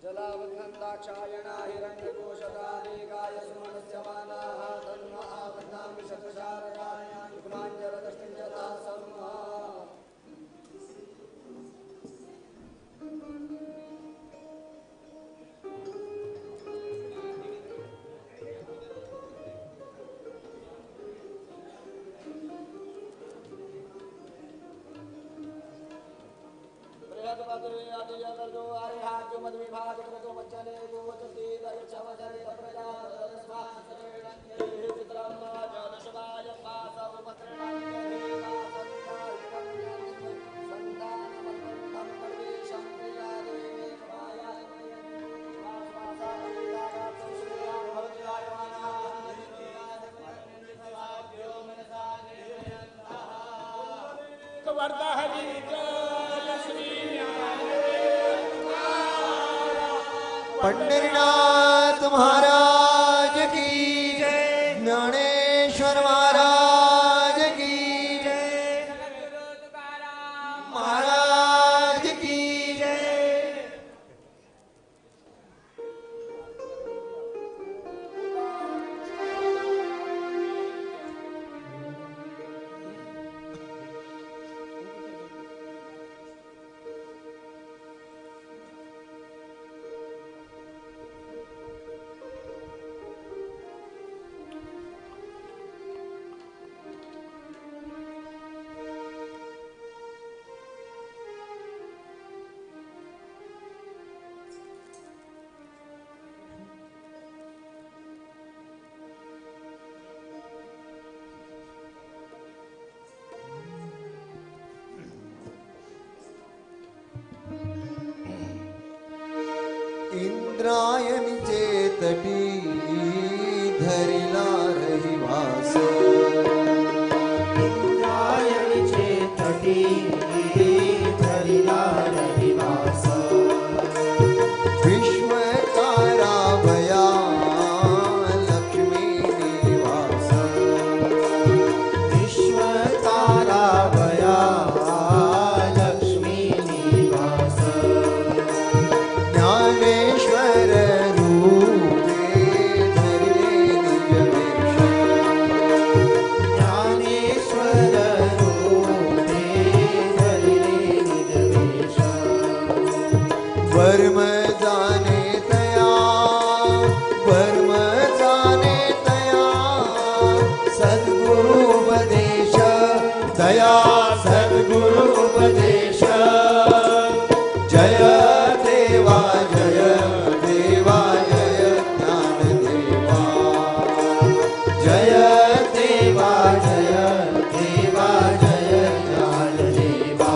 जलावन्नन्दाक्षायणा हिरण्यकोशदानेकाय सुमनस्यमानाः तन्म आवन्नां विशतशारदाय युग्माञ्जलदष्टिं च तासम् पंढरीनाथ महाराज की जय, ज्ञानेश्वर महाराज की जय, महाराज की जय। इंद्रायणी चेतटी धरिला रहिवास, इंद्रायणी चेतटी धरिला रहिवास, विश्वकारा भया लक्ष्मी निवास, विश्वकारा भया लक्ष्मी निवास, ज्ञानेश्वर रूपे धरिले निज वेश, ज्ञानेश्वर रूपे धरिले निज वेश, वर्म जाने तया, वर्म जाने तया, सद्गुरु उपदेश दया सद्गुरु उपदेश, जय देवा जय देवा जय ज्ञान देवा, जय देवा जय देवा जय ज्ञान देवा,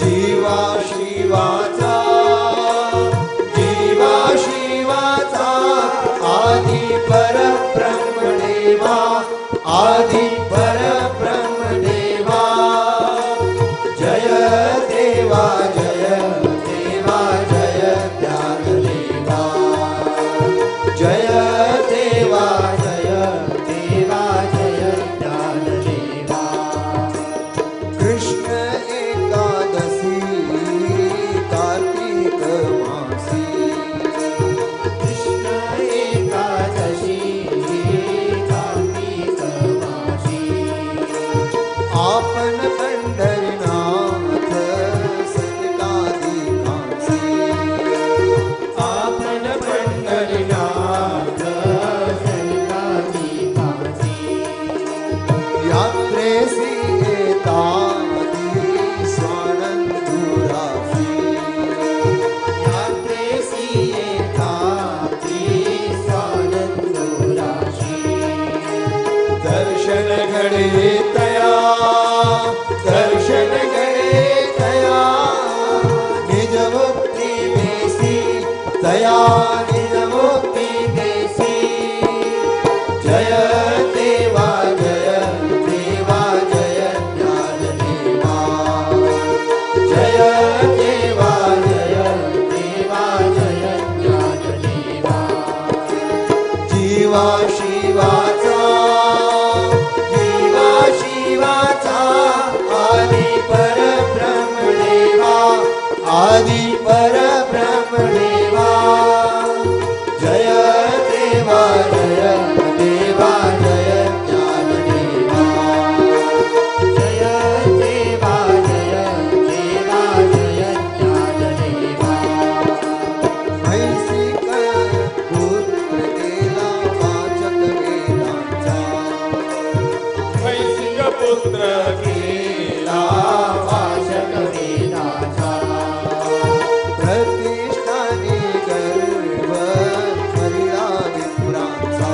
जीवा शिवाचा, जीवा शिवाचा, आदि परब्रह्म देवा, आदि परब्रह्म देवा, जय देवा जय देवा जय ज्ञान देवा, जय देवा जय देवा जय ज्ञान देवा, कृष्ण एकादशी कार्तिक मासी, कृष्ण एकादशी कार्तिक मासी, आपन पंढरीनाथ सनकादि काशी, आपन पंढरीनाथ सनकादि काशी, यात्रेसी एतादि स्वानंदुरासी, यात्रेसी एतादि स्वानंदुराशी, दर्शन घडे तया, दर्शन करे तया निज मुक्ति देसी तया निज मुक्ति देसी जय देवा जय देवा जय ज्ञान देवा जय देवा जय देवा जय ज्ञान देवा जीवा शिवाचा जीवा शिवाचा आदि परब्रह्म देवा आदि परब्रह्म देवा जय देवा जय देवा जय ज्ञान देवा जय देवा जय देवा जय ज्ञान देवा ऐसी पुत्र केला वाचक वेदांचा वैसिक पुत्र केला वाचक वेदाचा प्रतिष्ठाने गर्व हरिला विप्रांचा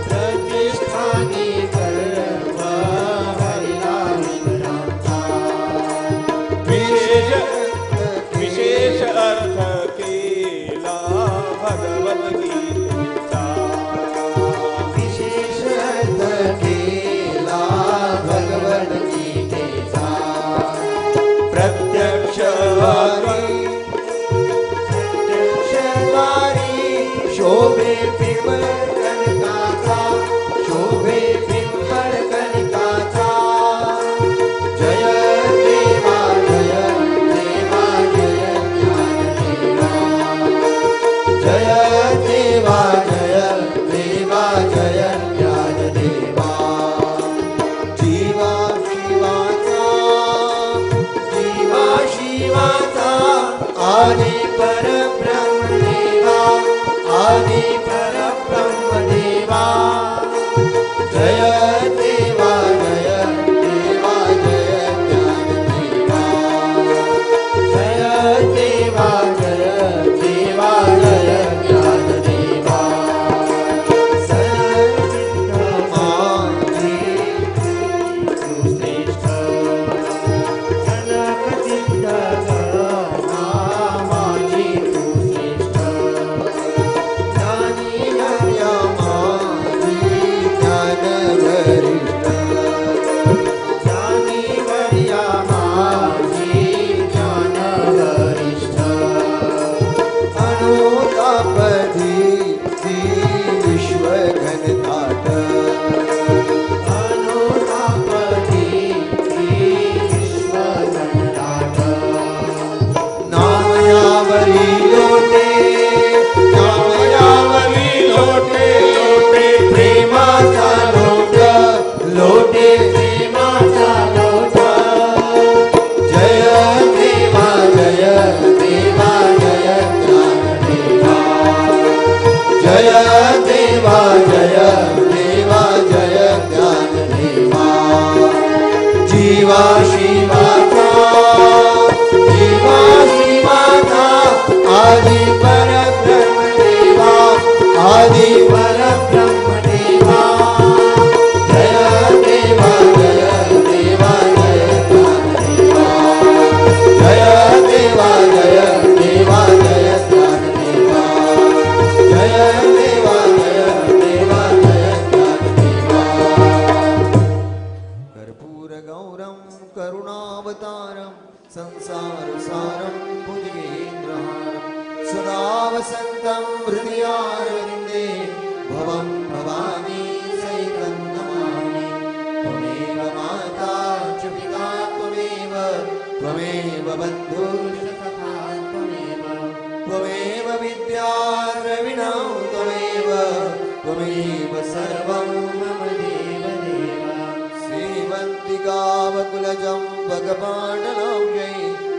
प्रतिष्ठानी गर्भ हरिला विभ्रांता विशेष अर्थ केला भगवद्गीतेचा विशेष अर्थ केला भगवद्गीतेचा प्रत्यक्षवारी शोभे पिंपळ कनकाचा शोभे पिंपळ कनकाचा जय देवा जय देवा जय ज्ञान देवा जय देवा जय देवा जय ज्ञान देवा जीवा शिवाचा जीवा शिवाचा आदि परब्रह्म देवा आदि परब्रह्म देवा जय देवा जय देवा जय ज्ञान देवा जय देवा जय देवा जय ज्ञान देवा सर्वचित्त माझी श्रेष्ठ जनकचित्त माझी तू श्रेष्ठ ज्ञानी हर्या माझी ज्ञान वरिष्ठ ज्ञानी वर्या माझी ज्ञान वरिष्ठ अनुतापधी ती विश्व घनदाट अनुतापदी विश्वगणनाथ नामयावरी लोटे नामयावरी लोटे लोटे प्रेमाचा लोट लोटे प्रेमाचा लोट जय देवा जय देवा जय ज्ञान देवा जय देवा जय देवा जय ज्ञान देवा जीवा शिवाचा जीवा शिवाचा आदि परब्रह्म देवा आदि परब्रह्म देवा जय देवा जय देवा जय ज्ञान देवा जय देवा जय देवा जय ज्ञान देवा जय देवा जय देवा जय ज्ञान देवा कर्पूर गौरम करुणावतारम संसार सारम भुजगेन्द्रहारम सदा वसन्तं हृदयारविन्दे भवं भवानी सहितं नमामि त्वमेव माता च पिता त्वमेव बन्धुर्सखा त्वमेव विद्या द्रविणं त्वमेव सर्वं मम देवदेव श्रीवन्तिकावकुलजं भगवानलौक्यै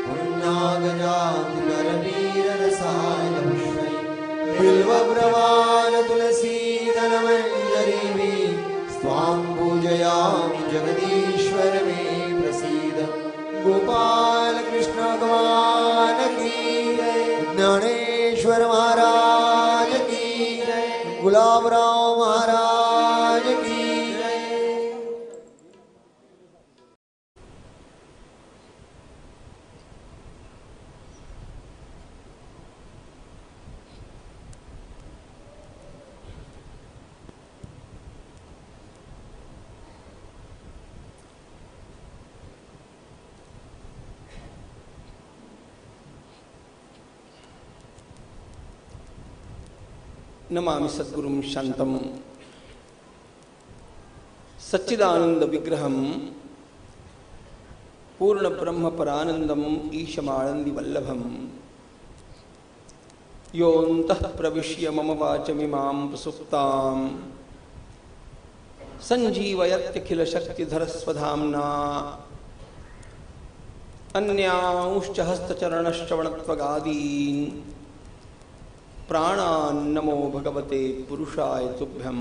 पुन्नागजातिकरवीररसायनपुष्पै बिल्वप्रवाल तुलसीदलमञ्जरीभिः स्वां पूजयामि जगदीश्वर मे प्रसीद गोपाल कृष्ण भगवान की जय ज्ञानेश्वर महाराज की जय गुलाबराव महाराज नमामि सद्गुरुं शांतं सच्चिदानंद विग्रहं पूर्ण ब्रह्म परानंदम ईशमानंदी वल्लभम योऽन्तः प्रविश्य मम वाचमिमां प्रसुप्तां संजीवयत्यखिल शक्तिधरस्वधाम्ना अन्यांश्च हस्तचरणश्रवणत्वगादीन् प्राणान्नमो भगवते पुरुषाय तुभ्यं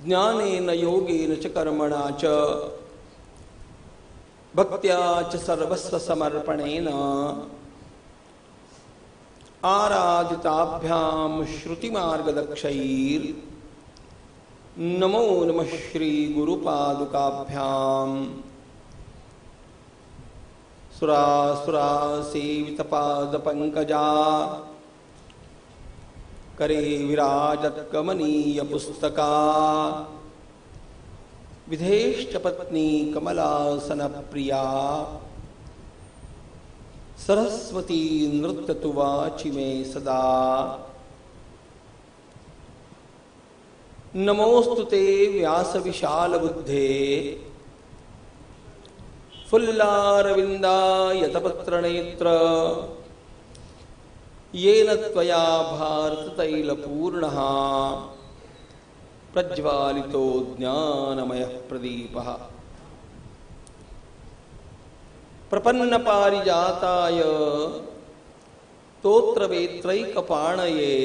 ज्ञानेन योगेन च कर्मणा च भक्त्या च सर्वस्वसमर्पणेन आराधिताभ्यां श्रुतिमार्गदक्षैर् नमो नमः श्री गुरुपादुकाभ्याम् सुरासुरासेवितपादपङ्कजा करे विराजत्कमनीयपुस्तका विधेष्टपत्नी कमलासनप्रिया सरस्वती नृत्यतु वाचि मे सदा नमोऽस्तु ते व्यासविशालबुद्धे फुल्लारविन्दायतपत्रनेत्र येन त्वया भारततैलपूर्णः प्रज्वालितो ज्ञानमयः प्रदीपः प्रपन्नपारिजाताय स्तोत्रवेत्रैकपाणये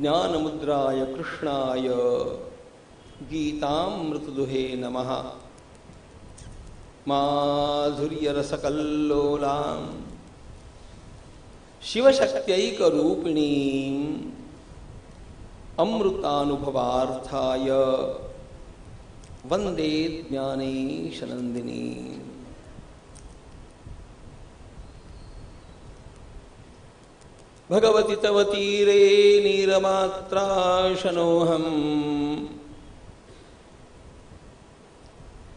ज्ञानमुद्राय कृष्णाय गीतामृतदुहे नमः माधुर्यरसकल्लोलां शिवशक्त्यैकरूपिणीम् अमृतानुभवार्थाय वन्दे ज्ञानेशनन्दिनी। भगवति तव तीरे नीरमात्राशनोऽहम्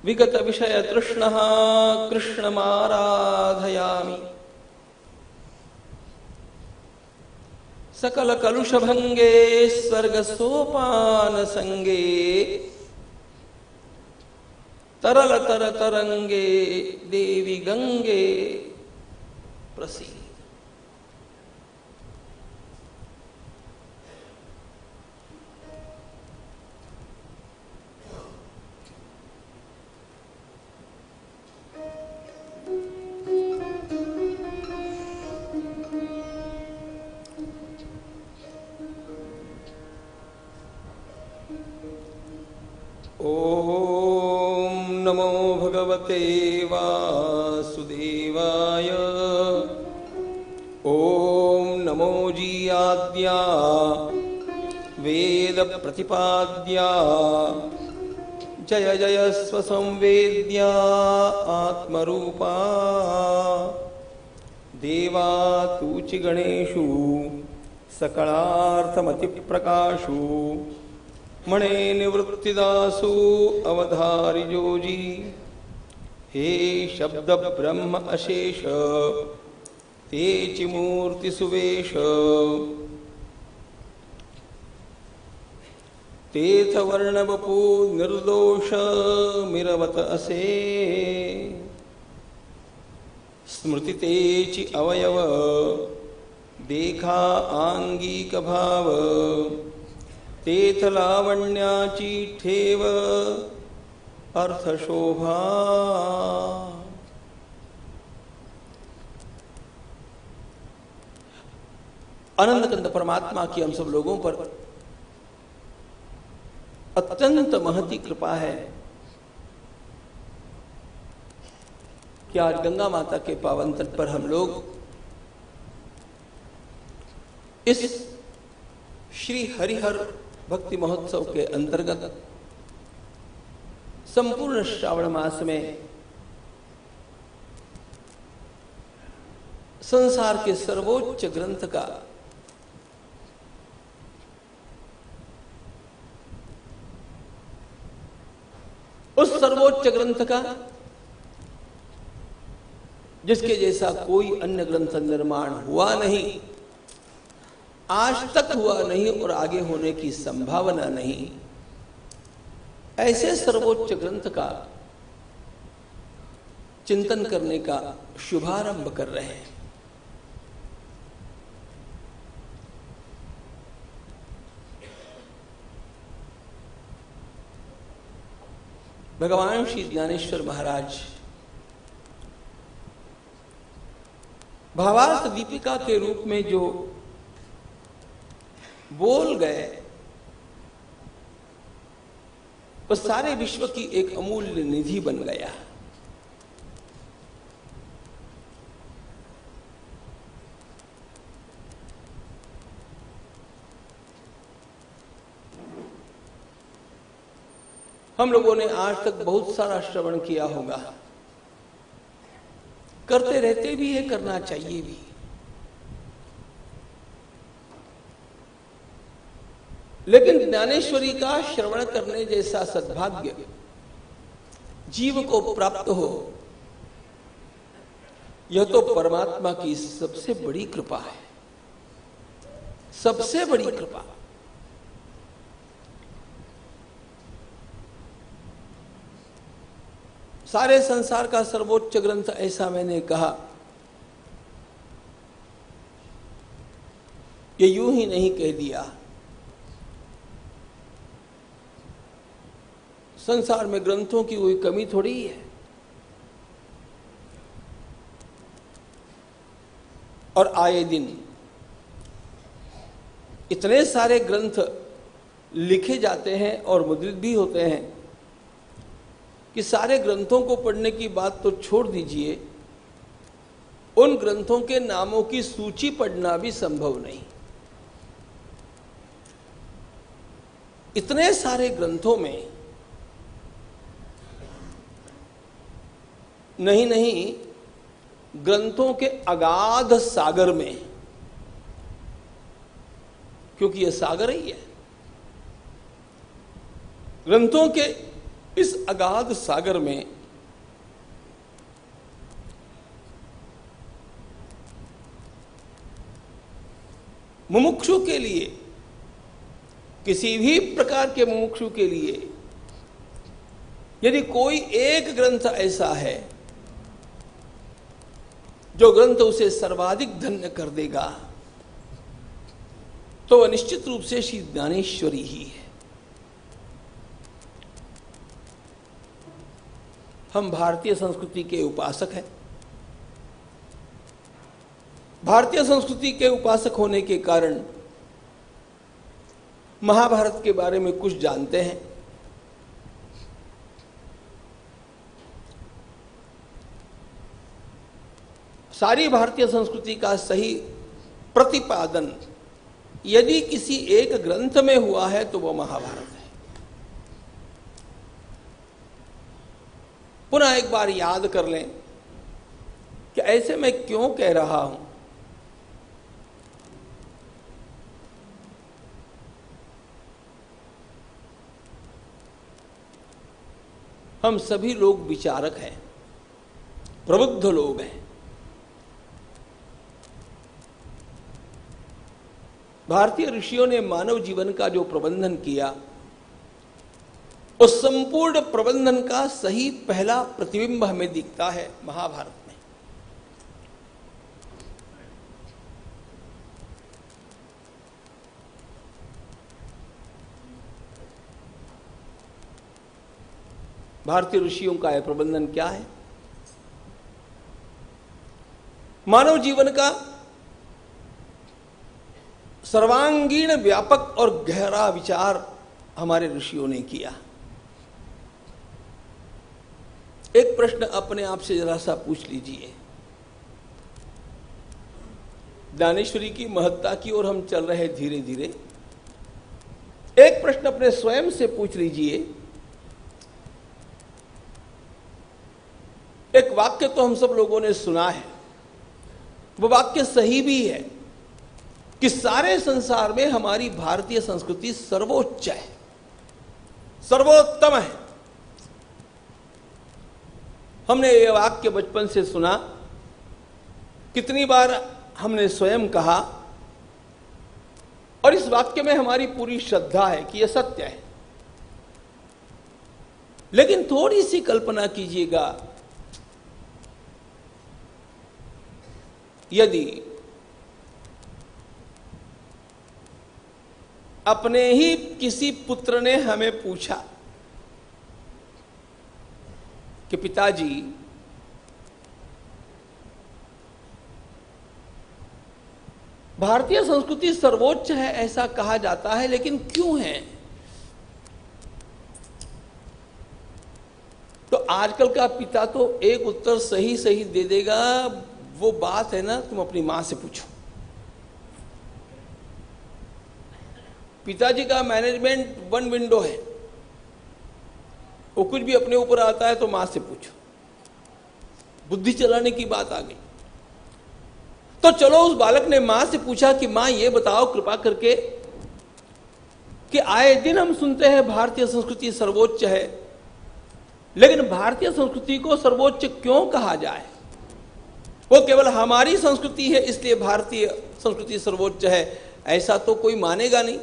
विगतविषयतृष्णः कृष्णमाराधयामि सकलकलुषभङ्गे स्वर्गसोपानसङ्गे तरलतरतरङ्गे देवी गङ्गे प्रसीद। ओम नमो भगवते वासुदेवाय। ओम नमो जीयाद्या वेद प्रतिपाद्या जय जय स्वसंवेद्या आत्मरूपा देवा तूचि गणेशु सकलार्थमतिप्रकाशु मणे निवृत्तिदासु अवधारिजोजी हे शब्द ब्रह्म अशेष तेचि मूर्ति सुवेश तेथ वर्णवपु निर्दोष मिरवत असे स्मृति तेचि अवयव देखा आंगिक भाव तेथ लावण्याची ठेव अर्थशोभा आनंदकंद परमात्मा की हम सब लोगों पर अत्यंत महती कृपा है कि आज गंगा माता के पावन तट पर हम लोग इस श्री हरिहर भक्ति महोत्सव के अंतर्गत संपूर्ण श्रावण मास में संसार के सर्वोच्च ग्रंथ का उस सर्वोच्च ग्रंथ का जिसके जैसा कोई अन्य ग्रंथ निर्माण हुआ नहीं, आज तक हुआ नहीं और आगे होने की संभावना नहीं, ऐसे सर्वोच्च ग्रंथ का चिंतन करने का शुभारंभ कर रहे हैं। भगवान श्री ज्ञानेश्वर महाराज भावार्थ दीपिका के रूप में जो बोल गए, वह सारे विश्व की एक अमूल्य निधि बन गया। हम लोगों ने आज तक बहुत सारा श्रवण किया होगा, करते रहते भी है, करना चाहिए भी। लेकिन ज्ञानेश्वरी का श्रवण करने जैसा सद्भाग्य जीव को प्राप्त हो, यह तो परमात्मा की सबसे बड़ी कृपा है, सबसे बड़ी कृपा। सारे संसार का सर्वोच्च ग्रंथ ऐसा मैंने कहा, ये यूं ही नहीं कह दिया। संसार में ग्रंथों की कोई कमी थोड़ी है। और आए दिन इतने सारे ग्रंथ लिखे जाते हैं और मुद्रित भी होते हैं कि सारे ग्रंथों को पढ़ने की बात तो छोड़ दीजिए, उन ग्रंथों के नामों की सूची पढ़ना भी संभव नहीं। इतने सारे ग्रंथों में नहीं ग्रंथों के अगाध सागर में, क्योंकि यह सागर ही है, ग्रंथों के इस अगाध सागर में मुमुक्षु के लिए, किसी भी प्रकार के मुमुक्षु के लिए, यदि कोई एक ग्रंथ ऐसा है जो ग्रंथ उसे सर्वाधिक धन्य कर देगा, तो वह निश्चित रूप से श्री ज्ञानेश्वरी ही है। हम भारतीय संस्कृति के उपासक हैं। भारतीय संस्कृति के उपासक होने के कारण महाभारत के बारे में कुछ जानते हैं। सारी भारतीय संस्कृति का सही प्रतिपादन यदि किसी एक ग्रंथ में हुआ है तो वह महाभारत है। पुनः एक बार याद कर लें कि ऐसे मैं क्यों कह रहा हूं। हम सभी लोग विचारक हैं, प्रबुद्ध लोग हैं। भारतीय ऋषियों ने मानव जीवन का जो प्रबंधन किया, उस संपूर्ण प्रबंधन का सही पहला प्रतिबिंब हमें दिखता है महाभारत में। भारतीय ऋषियों का यह प्रबंधन क्या है? मानव जीवन का सर्वांगीण व्यापक और गहरा विचार हमारे ऋषियों ने किया। एक प्रश्न अपने आप से जरा सा पूछ लीजिए। ज्ञानेश्वरी की महत्ता की ओर हम चल रहे धीरे धीरे। एक प्रश्न अपने स्वयं से पूछ लीजिए। एक वाक्य तो हम सब लोगों ने सुना है, वो वाक्य सही भी है कि सारे संसार में हमारी भारतीय संस्कृति सर्वोच्च है, सर्वोत्तम है। हमने ये वाक्य बचपन से सुना, कितनी बार हमने स्वयं कहा और इस वाक्य में हमारी पूरी श्रद्धा है कि यह सत्य है। लेकिन थोड़ी सी कल्पना कीजिएगा, यदि अपने ही किसी पुत्र ने हमें पूछा कि पिताजी, भारतीय संस्कृति सर्वोच्च है ऐसा कहा जाता है, लेकिन क्यों है? तो आजकल का पिता तो एक उत्तर सही सही दे देगा। वो बात है ना, तुम अपनी मां से पूछो। पिताजी का मैनेजमेंट वन विंडो है, वो कुछ भी अपने ऊपर आता है तो मां से पूछो। बुद्धि चलाने की बात आ गई। तो चलो, उस बालक ने मां से पूछा कि मां ये बताओ कृपा करके कि आए दिन हम सुनते हैं भारतीय संस्कृति सर्वोच्च है, लेकिन भारतीय संस्कृति को सर्वोच्च क्यों कहा जाए? वो केवल हमारी संस्कृति है इसलिए भारतीय संस्कृति सर्वोच्च है, ऐसा तो कोई मानेगा नहीं।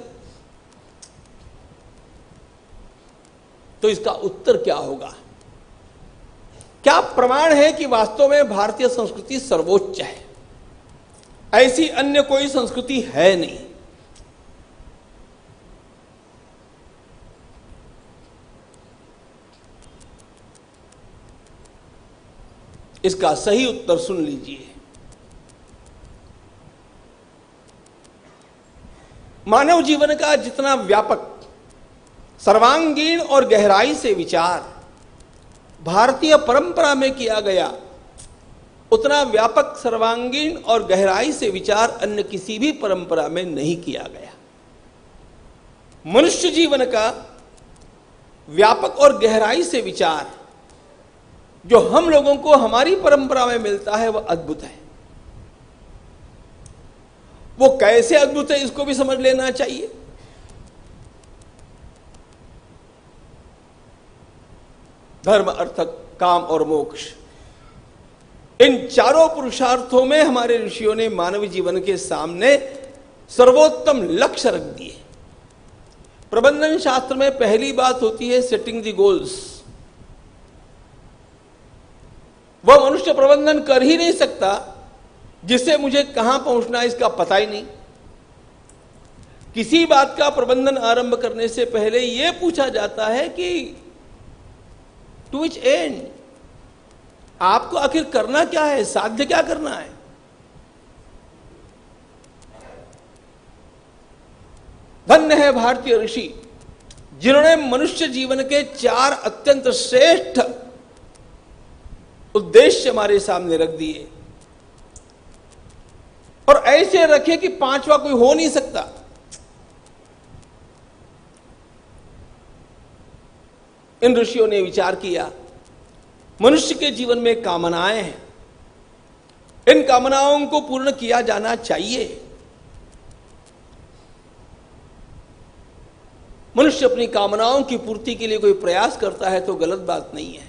तो इसका उत्तर क्या होगा? क्या प्रमाण है कि वास्तव में भारतीय संस्कृति सर्वोच्च है? ऐसी अन्य कोई संस्कृति है नहीं। इसका सही उत्तर सुन लीजिए। मानव जीवन का जितना व्यापक, सर्वांगीण और गहराई से विचार भारतीय परंपरा में किया गया, उतना व्यापक, सर्वांगीण और गहराई से विचार अन्य किसी भी परंपरा में नहीं किया गया। मनुष्य जीवन का व्यापक और गहराई से विचार जो हम लोगों को हमारी परंपरा में मिलता है वह अद्भुत है। वो कैसे अद्भुत है इसको भी समझ लेना चाहिए। धर्म, अर्थ, काम और मोक्ष, इन चारों पुरुषार्थों में हमारे ऋषियों ने मानव जीवन के सामने सर्वोत्तम लक्ष्य रख दिए। प्रबंधन शास्त्र में पहली बात होती है सेटिंग द गोल्स। वह मनुष्य प्रबंधन कर ही नहीं सकता जिससे मुझे कहां पहुंचना है इसका पता ही नहीं। किसी बात का प्रबंधन आरंभ करने से पहले यह पूछा जाता है कि टू विच एंड, आपको आखिर करना क्या है, साध्य क्या करना है। धन्य है भारतीय ऋषि जिन्होंने मनुष्य जीवन के 4 अत्यंत श्रेष्ठ उद्देश्य हमारे सामने रख दिए और ऐसे रखे कि 5वां कोई हो नहीं सकता। इन ऋषियों ने विचार किया, मनुष्य के जीवन में कामनाएं हैं, इन कामनाओं को पूर्ण किया जाना चाहिए। मनुष्य अपनी कामनाओं की पूर्ति के लिए कोई प्रयास करता है तो गलत बात नहीं है।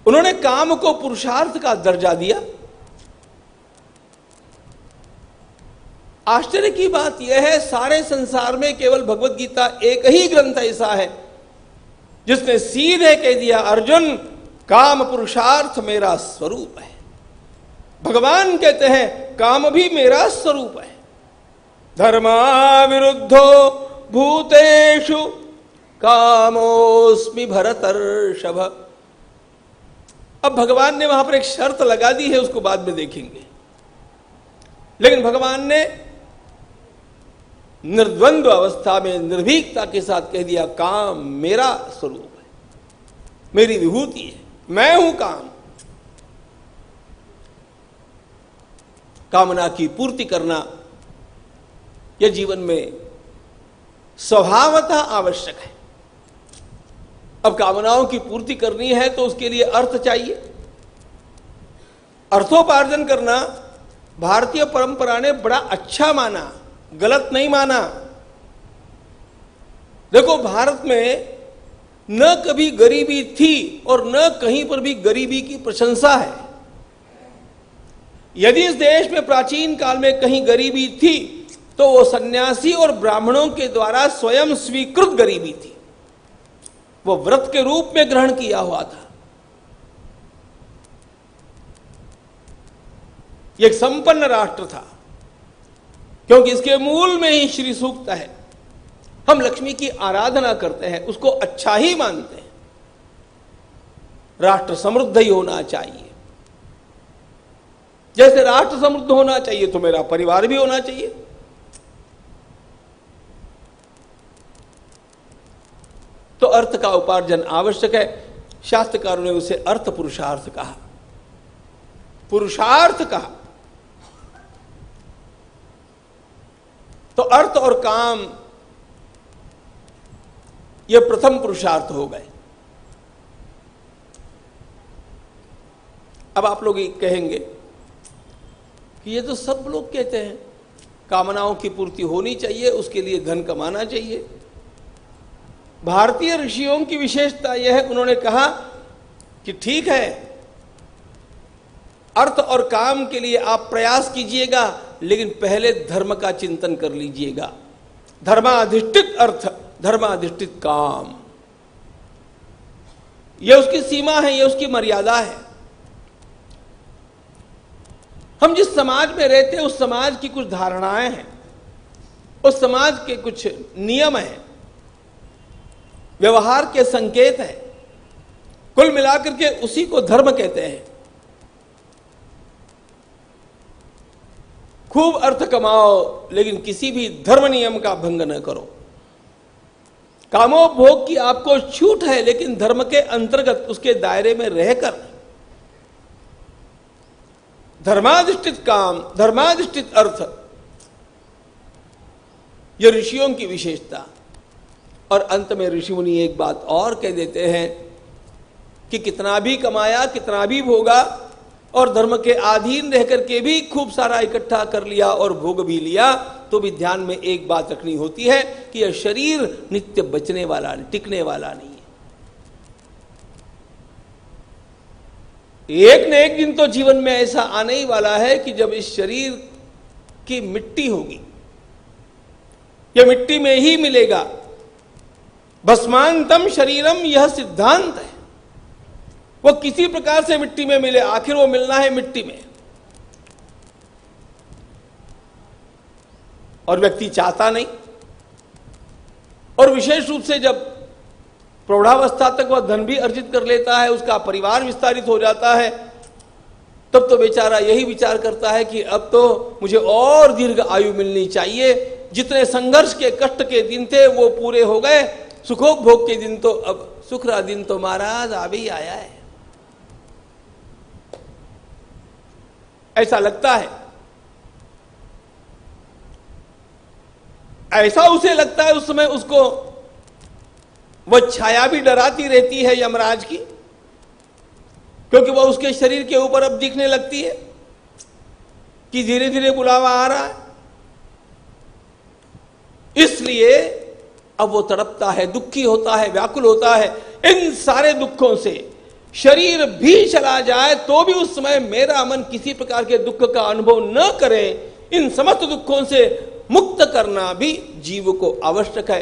उन्होंने काम को पुरुषार्थ का दर्जा दिया। आश्चर्य की बात यह है, सारे संसार में केवल भगवत गीता एक ही ग्रंथ ऐसा है जिसने सीधे कह दिया, अर्जुन, काम पुरुषार्थ मेरा स्वरूप है। भगवान कहते हैं काम भी मेरा स्वरूप है। धर्मा विरुद्धो भूतेषु कामोस्मि भरतर्षभ। अब भगवान ने वहां पर एक शर्त लगा दी है, उसको बाद में देखेंगे। लेकिन भगवान ने निर्द्वंद्व अवस्था में निर्भीकता के साथ कह दिया, काम मेरा स्वरूप है, मेरी विभूति है, मैं हूं काम। कामना की पूर्ति करना यह जीवन में स्वभावतः आवश्यक है। अब कामनाओं की पूर्ति करनी है तो उसके लिए अर्थ चाहिए। अर्थोपार्जन करना भारतीय परंपरा ने बड़ा अच्छा माना, गलत नहीं माना। देखो, भारत में न कभी गरीबी थी और न कहीं पर भी गरीबी की प्रशंसा है। यदि इस देश में प्राचीन काल में कहीं गरीबी थी तो वो सन्यासी और ब्राह्मणों के द्वारा स्वयं स्वीकृत गरीबी थी, वो व्रत के रूप में ग्रहण किया हुआ था। ये एक संपन्न राष्ट्र था, क्योंकि इसके मूल में ही श्री सूक्त है। हम लक्ष्मी की आराधना करते हैं, उसको अच्छा ही मानते हैं। राष्ट्र समृद्ध ही होना चाहिए। जैसे राष्ट्र समृद्ध होना चाहिए तो मेरा परिवार भी होना चाहिए। तो अर्थ का उपार्जन आवश्यक है। शास्त्रकारों ने उसे अर्थ पुरुषार्थ कहा, पुरुषार्थ कहा। तो अर्थ और काम ये प्रथम पुरुषार्थ हो गए। अब आप लोग कहेंगे कि ये तो सब लोग कहते हैं, कामनाओं की पूर्ति होनी चाहिए, उसके लिए धन कमाना चाहिए। भारतीय ऋषियों की विशेषता यह है, उन्होंने कहा कि ठीक है, अर्थ और काम के लिए आप प्रयास कीजिएगा, लेकिन पहले धर्म का चिंतन कर लीजिएगा। धर्माधिष्ठित अर्थ, धर्माधिष्ठित काम, यह उसकी सीमा है, यह उसकी मर्यादा है। हम जिस समाज में रहते हैं उस समाज की कुछ धारणाएं हैं, उस समाज के कुछ नियम हैं, व्यवहार के संकेत हैं। कुल मिलाकर के उसी को धर्म कहते हैं। खूब अर्थ कमाओ, लेकिन किसी भी धर्म नियम का भंग न करो। कामोपभोग की आपको छूट है, लेकिन धर्म के अंतर्गत उसके दायरे में रहकर। धर्माधिष्ठित काम, धर्माधिष्ठित अर्थ, यह ऋषियों की विशेषता। और अंत में ऋषि मुनि एक बात और कह देते हैं कि कितना भी कमाया, कितना भी भोगा, और धर्म के अधीन रहकर के भी खूब सारा इकट्ठा कर लिया और भोग भी लिया, तो भी ध्यान में एक बात रखनी होती है कि यह शरीर नित्य बचने वाला, टिकने वाला नहीं है। एक न एक दिन तो जीवन में ऐसा आने ही वाला है कि जब इस शरीर की मिट्टी होगी, यह मिट्टी में ही मिलेगा। भस्मांतम शरीरम, यह सिद्धांत है। वो किसी प्रकार से मिट्टी में मिले, आखिर वो मिलना है मिट्टी में। और व्यक्ति चाहता नहीं, और विशेष रूप से जब प्रौढ़ावस्था तक वह धन भी अर्जित कर लेता है, उसका परिवार विस्तारित हो जाता है, तब तो बेचारा यही विचार करता है कि अब तो मुझे और दीर्घ आयु मिलनी चाहिए। जितने संघर्ष के, कष्ट के दिन थे वो पूरे हो गए, सुखोपभोग के दिन तो अब, सुखरा दिन तो महाराज आ भी आया है, ऐसा लगता है। ऐसा उसे लगता है, उस समय उसको वह छाया भी डराती रहती है यमराज की, क्योंकि वह उसके शरीर के ऊपर अब दिखने लगती है कि धीरे धीरे बुलावा आ रहा है। इसलिए अब वो तड़पता है, दुखी होता है, व्याकुल होता है। इन सारे दुखों से शरीर भी चला जाए तो भी उस समय मेरा मन किसी प्रकार के दुख का अनुभव न करे। इन समस्त दुखों से मुक्त करना भी जीव को आवश्यक है।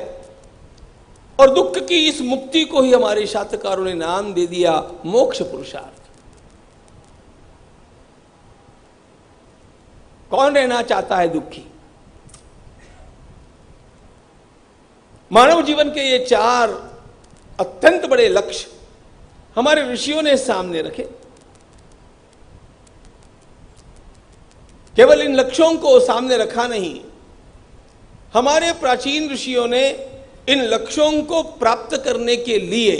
और दुख की इस मुक्ति को ही हमारे शास्त्रकारों ने नाम दे दिया मोक्ष पुरुषार्थ। कौन रहना चाहता है दुखी? मानव जीवन के ये चार अत्यंत बड़े लक्ष्य हमारे ऋषियों ने सामने रखे। केवल इन लक्ष्यों को सामने रखा नहीं, हमारे प्राचीन ऋषियों ने इन लक्ष्यों को प्राप्त करने के लिए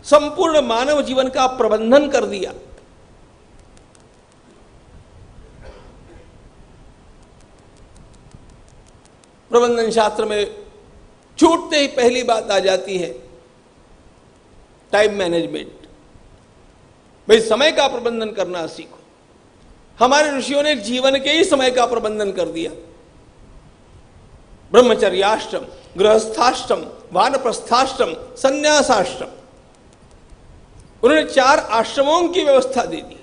संपूर्ण मानव जीवन का प्रबंधन कर दिया। प्रबंधन शास्त्र में छूटते ही पहली बात आ जाती है टाइम मैनेजमेंट। भाई समय का प्रबंधन करना सीखो। हमारे ऋषियों ने जीवन के ही समय का प्रबंधन कर दिया। ब्रह्मचर्याश्रम, गृहस्थाश्रम, वानप्रस्थाश्रम, संन्यासाश्रम, उन्होंने 4 आश्रमों की व्यवस्था दे दी।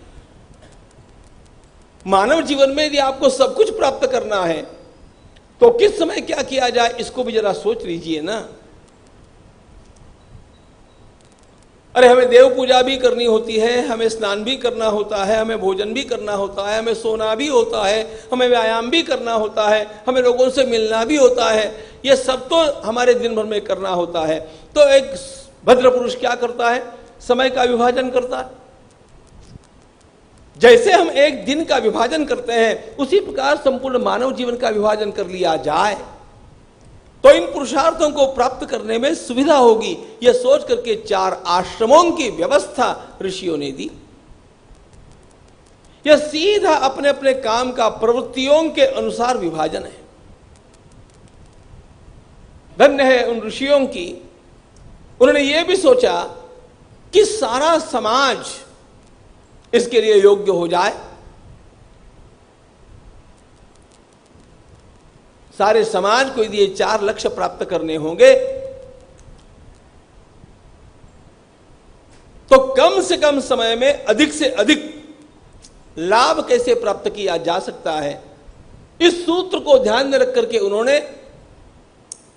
मानव जीवन में यदि आपको सब कुछ प्राप्त करना है तो किस समय क्या किया जाए, इसको भी जरा सोच लीजिए ना। अरे हमें देव पूजा भी करनी होती है, हमें स्नान भी करना होता है, हमें भोजन भी करना होता है, हमें सोना भी होता है, हमें व्यायाम भी करना होता है, हमें लोगों से मिलना भी होता है। ये सब तो हमारे दिन भर में करना होता है। तो एक भद्र पुरुष क्या करता है, समय का विभाजन करता है। जैसे हम एक दिन का विभाजन करते हैं उसी प्रकार संपूर्ण मानव जीवन का विभाजन कर लिया जाए तो इन पुरुषार्थों को प्राप्त करने में सुविधा होगी। यह सोच करके 4 आश्रमों की व्यवस्था ऋषियों ने दी। यह सीधा अपने अपने काम का प्रवृत्तियों के अनुसार विभाजन है। धन्य है उन ऋषियों की, उन्होंने यह भी सोचा कि सारा समाज इसके लिए योग्य हो जाए। सारे समाज को यदि ये 4 लक्ष्य प्राप्त करने होंगे तो कम से कम समय में अधिक से अधिक लाभ कैसे प्राप्त किया जा सकता है, इस सूत्र को ध्यान में रख करके उन्होंने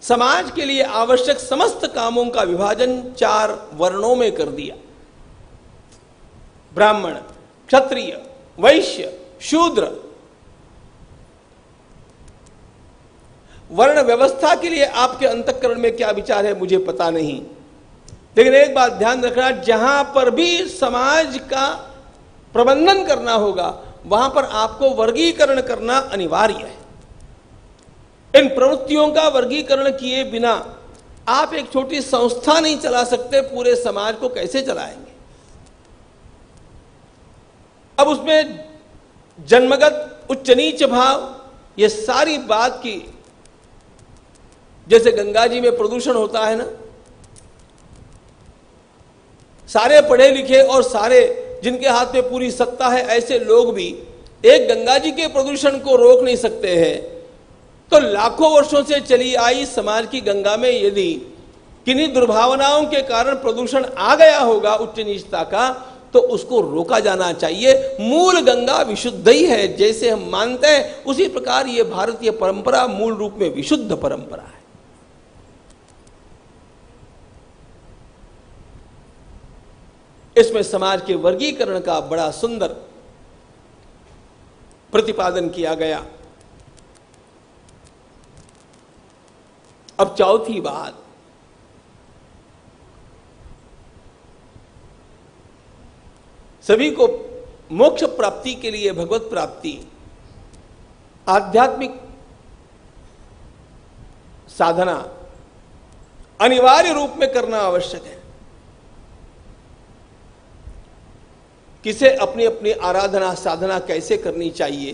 समाज के लिए आवश्यक समस्त कामों का विभाजन 4 वर्णों में कर दिया। ब्राह्मण, क्षत्रिय, वैश्य, शूद्र। वर्ण व्यवस्था के लिए आपके अंतःकरण में क्या विचार है मुझे पता नहीं, लेकिन एक बात ध्यान रखना, जहां पर भी समाज का प्रबंधन करना होगा वहां पर आपको वर्गीकरण करना अनिवार्य है। इन प्रवृत्तियों का वर्गीकरण किए बिना आप एक छोटी संस्था नहीं चला सकते, पूरे समाज को कैसे चलाएंगे। अब उसमें जन्मगत उच्च नीच भाव, ये सारी बात की, जैसे गंगा जी में प्रदूषण होता है ना, सारे पढ़े लिखे और सारे जिनके हाथ में पूरी सत्ता है ऐसे लोग भी एक गंगा जी के प्रदूषण को रोक नहीं सकते हैं। तो लाखों वर्षों से चली आई समाज की गंगा में यदि किन्हीं दुर्भावनाओं के कारण प्रदूषण आ गया होगा उच्च नीचता का, तो उसको रोका जाना चाहिए। मूल गंगा विशुद्ध ही है, जैसे हम मानते हैं उसी प्रकार ये भारतीय परंपरा मूल रूप में विशुद्ध परंपरा है। इसमें समाज के वर्गीकरण का बड़ा सुंदर प्रतिपादन किया गया। अब चौथी बात, सभी को मोक्ष प्राप्ति के लिए भगवत प्राप्ति आध्यात्मिक साधना अनिवार्य रूप में करना आवश्यक है। किसे अपनी अपनी आराधना साधना कैसे करनी चाहिए,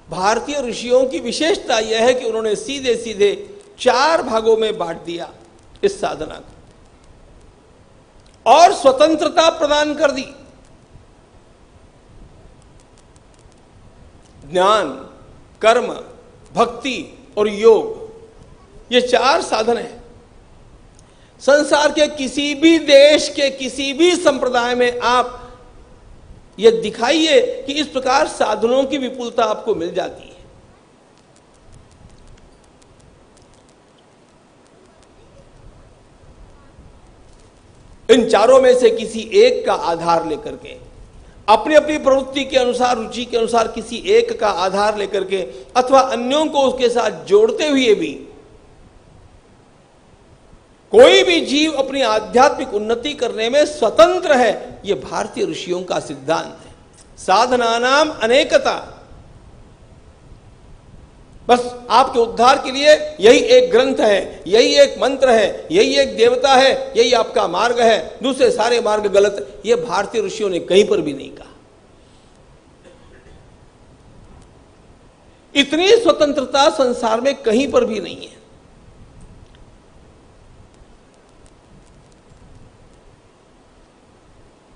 भारतीय ऋषियों की विशेषता यह है कि उन्होंने सीधे सीधे 4 भागों में बांट दिया इस साधना को और स्वतंत्रता प्रदान कर दी। ज्ञान, कर्म, भक्ति और योग, ये 4 साधन हैं। संसार के किसी भी देश के किसी भी संप्रदाय में आप ये दिखाइए कि इस प्रकार साधनों की विपुलता आपको मिल जाती है। इन 4 में से किसी एक का आधार लेकर के, अपनी अपनी प्रवृत्ति के अनुसार, रुचि के अनुसार किसी एक का आधार लेकर के अथवा अन्यों को उसके साथ जोड़ते हुए भी कोई भी जीव अपनी आध्यात्मिक उन्नति करने में स्वतंत्र है। यह भारतीय ऋषियों का सिद्धांत है। साधना नाम अनेकता, बस आपके उद्धार के लिए यही एक ग्रंथ है, यही एक मंत्र है, यही एक देवता है, यही आपका मार्ग है, दूसरे सारे मार्ग गलत। यह भारतीय ऋषियों ने कहीं पर भी नहीं कहा। इतनी स्वतंत्रता संसार में कहीं पर भी नहीं है।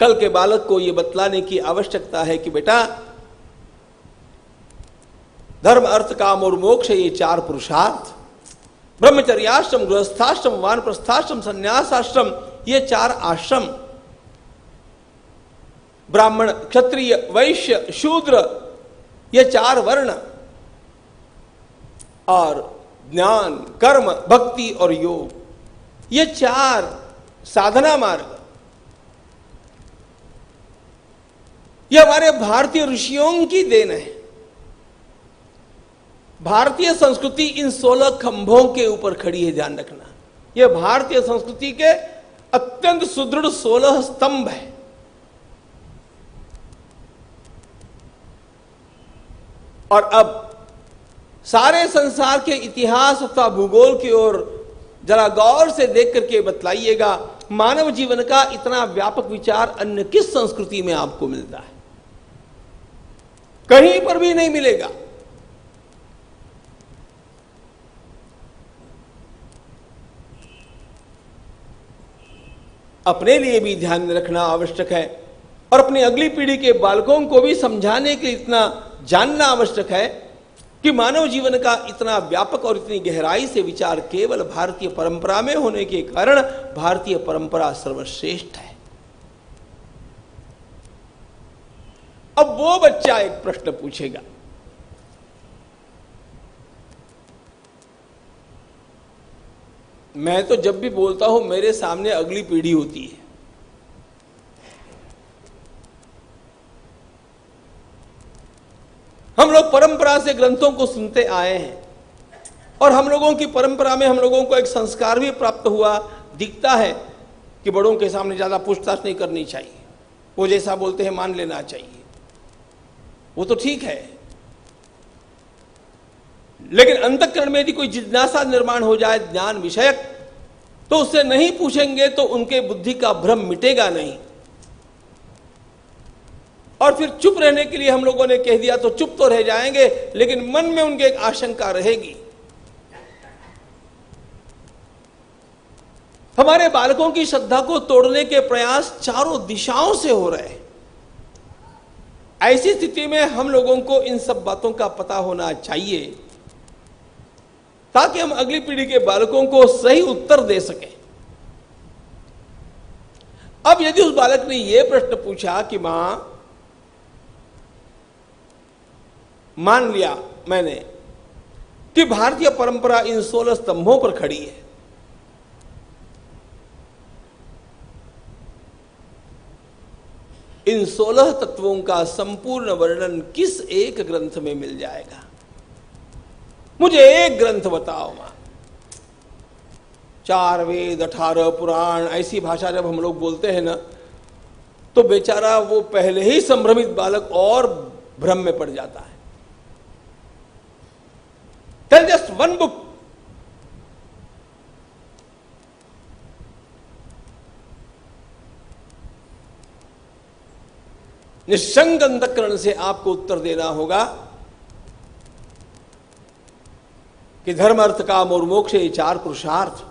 कल के बालक को यह बतलाने की आवश्यकता है कि बेटा, धर्म, अर्थ, काम और मोक्ष, ये 4 पुरुषार्थ, ब्रह्मचर्याश्रम, गृहस्थाश्रम, वानप्रस्थाश्रम, संन्यासाश्रम, ये 4 आश्रम, ब्राह्मण, क्षत्रिय, वैश्य, शूद्र, ये 4 वर्ण और ज्ञान, कर्म, भक्ति और योग, ये 4 साधना मार्ग, ये हमारे भारतीय ऋषियों की देन है। भारतीय संस्कृति इन 16 खंभों के ऊपर खड़ी है, ध्यान रखना। यह भारतीय संस्कृति के अत्यंत सुदृढ़ 16 स्तंभ है। और अब सारे संसार के इतिहास अथवा भूगोल की ओर जरा गौर से देख करके बतलाइएगा, मानव जीवन का इतना व्यापक विचार अन्य किस संस्कृति में आपको मिलता है? कहीं पर भी नहीं मिलेगा। अपने लिए भी ध्यान में रखना आवश्यक है और अपनी अगली पीढ़ी के बालकों को भी समझाने के लिए इतना जानना आवश्यक है कि मानव जीवन का इतना व्यापक और इतनी गहराई से विचार केवल भारतीय परंपरा में होने के कारण भारतीय परंपरा सर्वश्रेष्ठ है। अब वो बच्चा एक प्रश्न पूछेगा, मैं तो जब भी बोलता हूं मेरे सामने अगली पीढ़ी होती है। हम लोग परंपरा से ग्रंथों को सुनते आए हैं और हम लोगों की परंपरा में हम लोगों को एक संस्कार भी प्राप्त हुआ दिखता है कि बड़ों के सामने ज्यादा पूछताछ नहीं करनी चाहिए, वो जैसा बोलते हैं मान लेना चाहिए। वो तो ठीक है, लेकिन अंतःकरण में यदि कोई जिज्ञासा निर्माण हो जाए ज्ञान विषयक, तो उससे नहीं पूछेंगे तो उनके बुद्धि का भ्रम मिटेगा नहीं। और फिर चुप रहने के लिए हम लोगों ने कह दिया तो चुप तो रह जाएंगे, लेकिन मन में उनके एक आशंका रहेगी। हमारे बालकों की श्रद्धा को तोड़ने के प्रयास चारों दिशाओं से हो रहे हैं। ऐसी स्थिति में हम लोगों को इन सब बातों का पता होना चाहिए ताकि हम अगली पीढ़ी के बालकों को सही उत्तर दे सकें। अब यदि उस बालक ने यह प्रश्न पूछा कि मां, मान लिया मैंने कि भारतीय परंपरा इन 16 स्तंभों पर खड़ी है, इन 16 तत्वों का संपूर्ण वर्णन किस एक ग्रंथ में मिल जाएगा? मुझे एक ग्रंथ बताओ मां। 4 वेद, 18 पुराण, ऐसी भाषा जब हम लोग बोलते हैं ना, तो बेचारा वो पहले ही संभ्रमित बालक और भ्रम में पड़ जाता है। Tell just one book. निस्संग अंतःकरण से आपको उत्तर देना होगा कि धर्म, अर्थ, काम और मोक्ष, ये 4 पुरुषार्थ,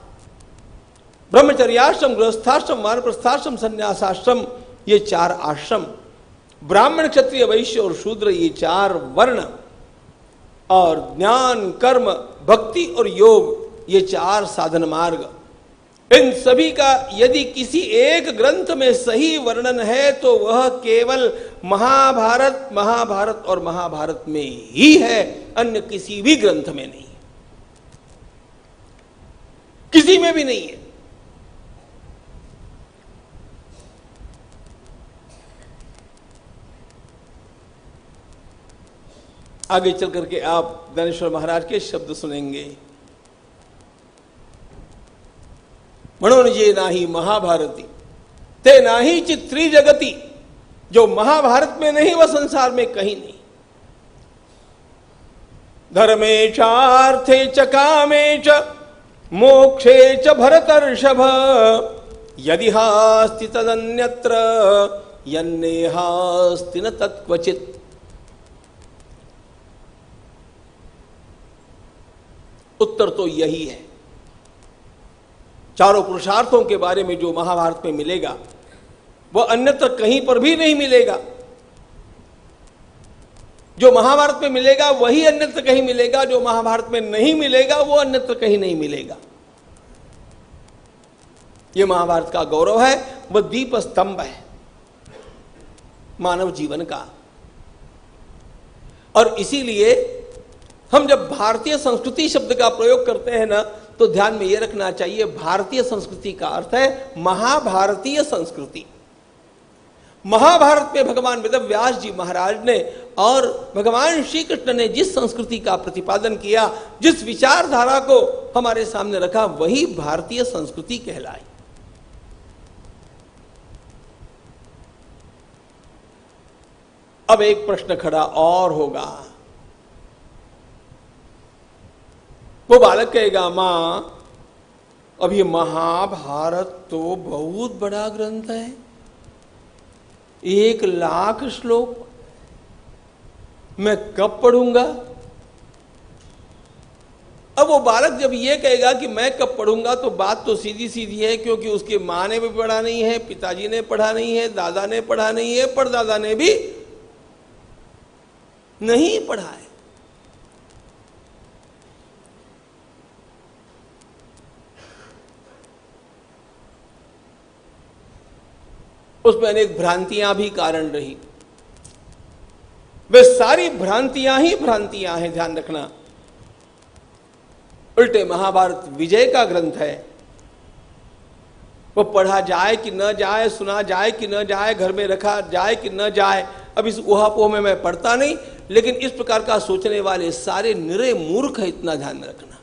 ब्रह्मचर्याश्रम, गृहस्थाश्रम, वानप्रस्थाश्रम, संन्यासाश्रम, ये 4 आश्रम, ब्राह्मण, क्षत्रिय, वैश्य और शूद्र, ये 4 वर्ण, और ज्ञान, कर्म, भक्ति और योग, ये 4 साधन मार्ग, इन सभी का यदि किसी एक ग्रंथ में सही वर्णन है तो वह केवल महाभारत और महाभारत में ही है, अन्य किसी भी ग्रंथ में नहीं, किसी में भी नहीं है। आगे चल करके आप ज्ञानेश्वर महाराज के शब्द सुनेंगे। म्हणून जे नाही महाभारती ते नाही चित्री जगती, जो महाभारत में नहीं वह संसार में कहीं नहीं। धर्मे चार्थे च कामे च मोक्षे च भरतर्षभ, यदि हास्ति तदन्यत्र यन्नेहास्ति न तत्क्वचित्। उत्तर तो यही है। चारों पुरुषार्थों के बारे में जो महाभारत में मिलेगा वह अन्यत्र कहीं पर भी नहीं मिलेगा। जो महाभारत में मिलेगा वही अन्यत्र कहीं मिलेगा, जो महाभारत में नहीं मिलेगा वो अन्यत्र कहीं नहीं मिलेगा। यह महाभारत का गौरव है, वह दीप स्तंभ है मानव जीवन का। और इसीलिए हम जब भारतीय संस्कृति शब्द का प्रयोग करते हैं ना, तो ध्यान में यह रखना चाहिए, भारतीय संस्कृति का अर्थ है महाभारतीय संस्कृति। महाभारत में भगवान वेदव्यास जी महाराज ने और भगवान श्री कृष्ण ने जिस संस्कृति का प्रतिपादन किया, जिस विचारधारा को हमारे सामने रखा, वही भारतीय संस्कृति कहलाई। अब एक प्रश्न खड़ा और होगा, वो बालक कहेगा, मां अब ये महाभारत तो बहुत बड़ा ग्रंथ है, 1,00,000 श्लोक, मैं कब पढ़ूंगा? अब वो बालक जब ये कहेगा कि मैं कब पढ़ूंगा, तो बात तो सीधी सीधी है, क्योंकि उसकी मां ने भी पढ़ा नहीं है, पिताजी ने पढ़ा नहीं है, दादा ने पढ़ा नहीं है, परदादा ने भी नहीं पढ़ा है। उसमें अनेक भ्रांतियां भी कारण रही। वे सारी भ्रांतियां ही भ्रांतियां हैं, ध्यान रखना। उल्टे महाभारत विजय का ग्रंथ है। वो पढ़ा जाए कि न जाए, सुना जाए कि न जाए, घर में रखा जाए कि न जाए, अब इस उहापोह में मैं पढ़ता नहीं, लेकिन इस प्रकार का सोचने वाले सारे निरे मूर्ख है, इतना ध्यान में रखना।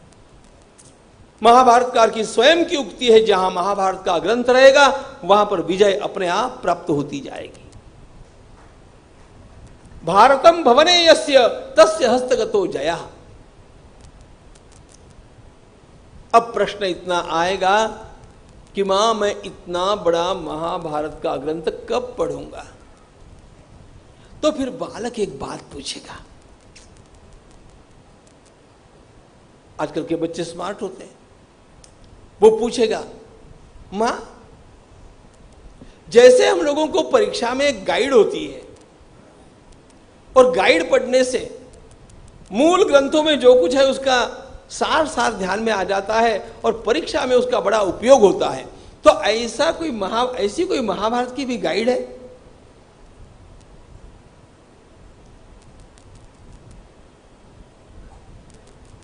महाभारतकार की स्वयं की उक्ति है, जहां महाभारत का ग्रंथ रहेगा वहां पर विजय अपने आप प्राप्त होती जाएगी। भारतम भवने यस्य तस्य हस्तगतो जयः। अब प्रश्न इतना आएगा कि मां मैं इतना बड़ा महाभारत का ग्रंथ कब पढ़ूंगा? तो फिर बालक एक बात पूछेगा। आजकल के बच्चे स्मार्ट होते हैं। वो पूछेगा, मां जैसे हम लोगों को परीक्षा में एक गाइड होती है, और गाइड पढ़ने से मूल ग्रंथों में जो कुछ है उसका सार सार ध्यान में आ जाता है और परीक्षा में उसका बड़ा उपयोग होता है, तो ऐसी कोई महाभारत की भी गाइड है?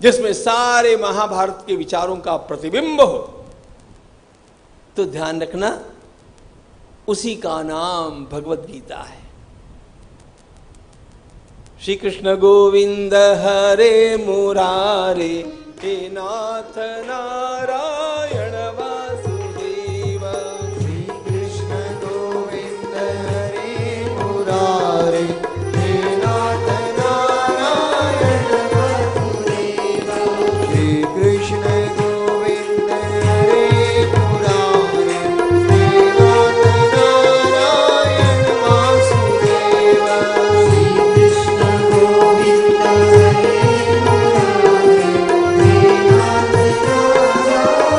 जिसमें सारे महाभारत के विचारों का प्रतिबिंब हो? तो ध्यान रखना, उसी का नाम भगवत गीता है। श्री कृष्ण गोविंद हरे मुरारे, हे नाथ नारायण वासुदेव। श्री कृष्ण गोविंद हरे मुरारे, हे नाथ नारायण वासुदेव। श्री कृष्ण गोविंद हरे मुरारे, हे नाथ नारायण वासुदेव। श्री कृष्ण गोविंद हरे मुरारे, हे नाथ नारायण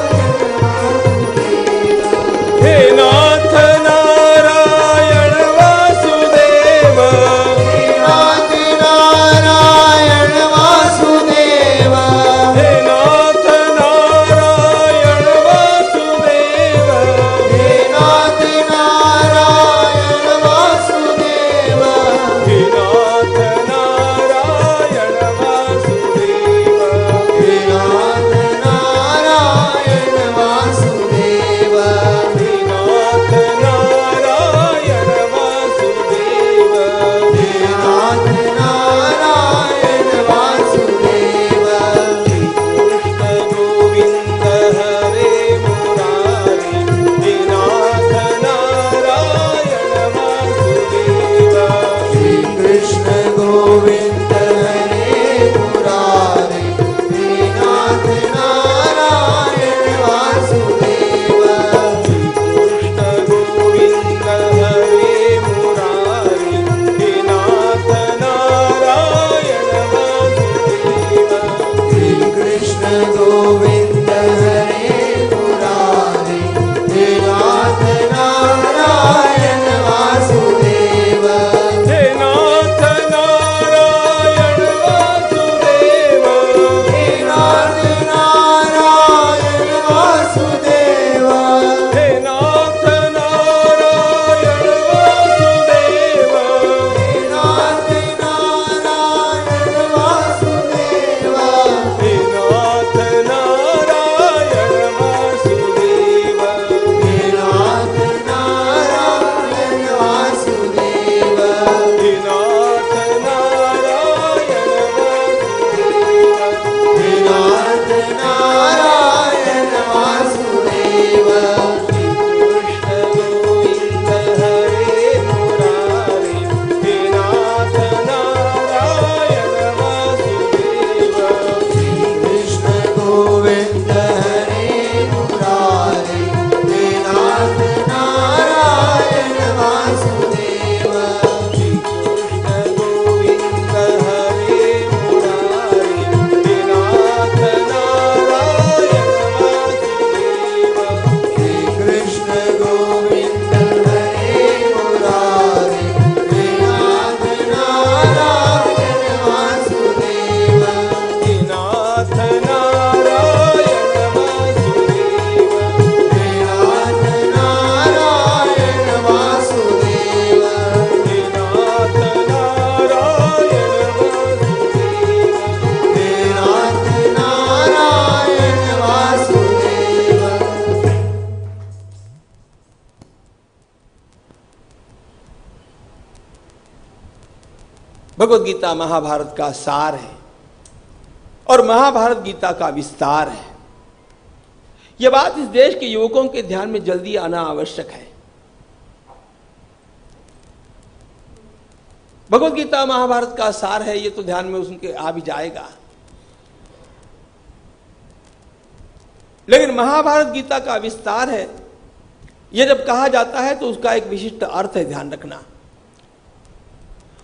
भगवत गीता महाभारत का सार है और महाभारत गीता का विस्तार है। यह बात इस देश के युवकों के ध्यान में जल्दी आना आवश्यक है। भगवत गीता महाभारत का सार है, यह तो ध्यान में उनके आ भी जाएगा, लेकिन महाभारत गीता का विस्तार है, यह जब कहा जाता है तो उसका एक विशिष्ट अर्थ है, ध्यान रखना।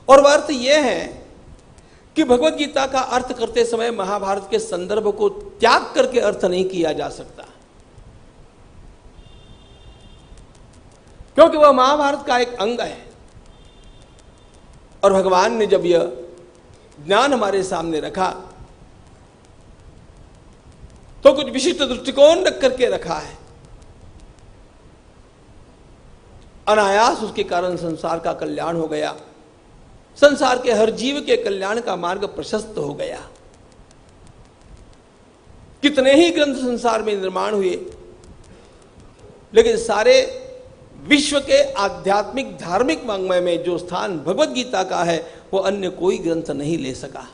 और वह अर्थ यह है कि भगवत गीता का अर्थ करते समय महाभारत के संदर्भ को त्याग करके अर्थ नहीं किया जा सकता, क्योंकि वह महाभारत का एक अंग है। और भगवान ने जब यह ज्ञान हमारे सामने रखा तो कुछ विशिष्ट दृष्टिकोण रख करके रखा है। अनायास उसके कारण संसार का कल्याण हो गया, संसार के हर जीव के कल्याण का मार्ग प्रशस्त हो गया। कितने ही ग्रंथ संसार में निर्माण हुए, लेकिन सारे विश्व के आध्यात्मिक धार्मिक वाङ्मय में जो स्थान भगवत गीता का है वो अन्य कोई ग्रंथ नहीं ले सका।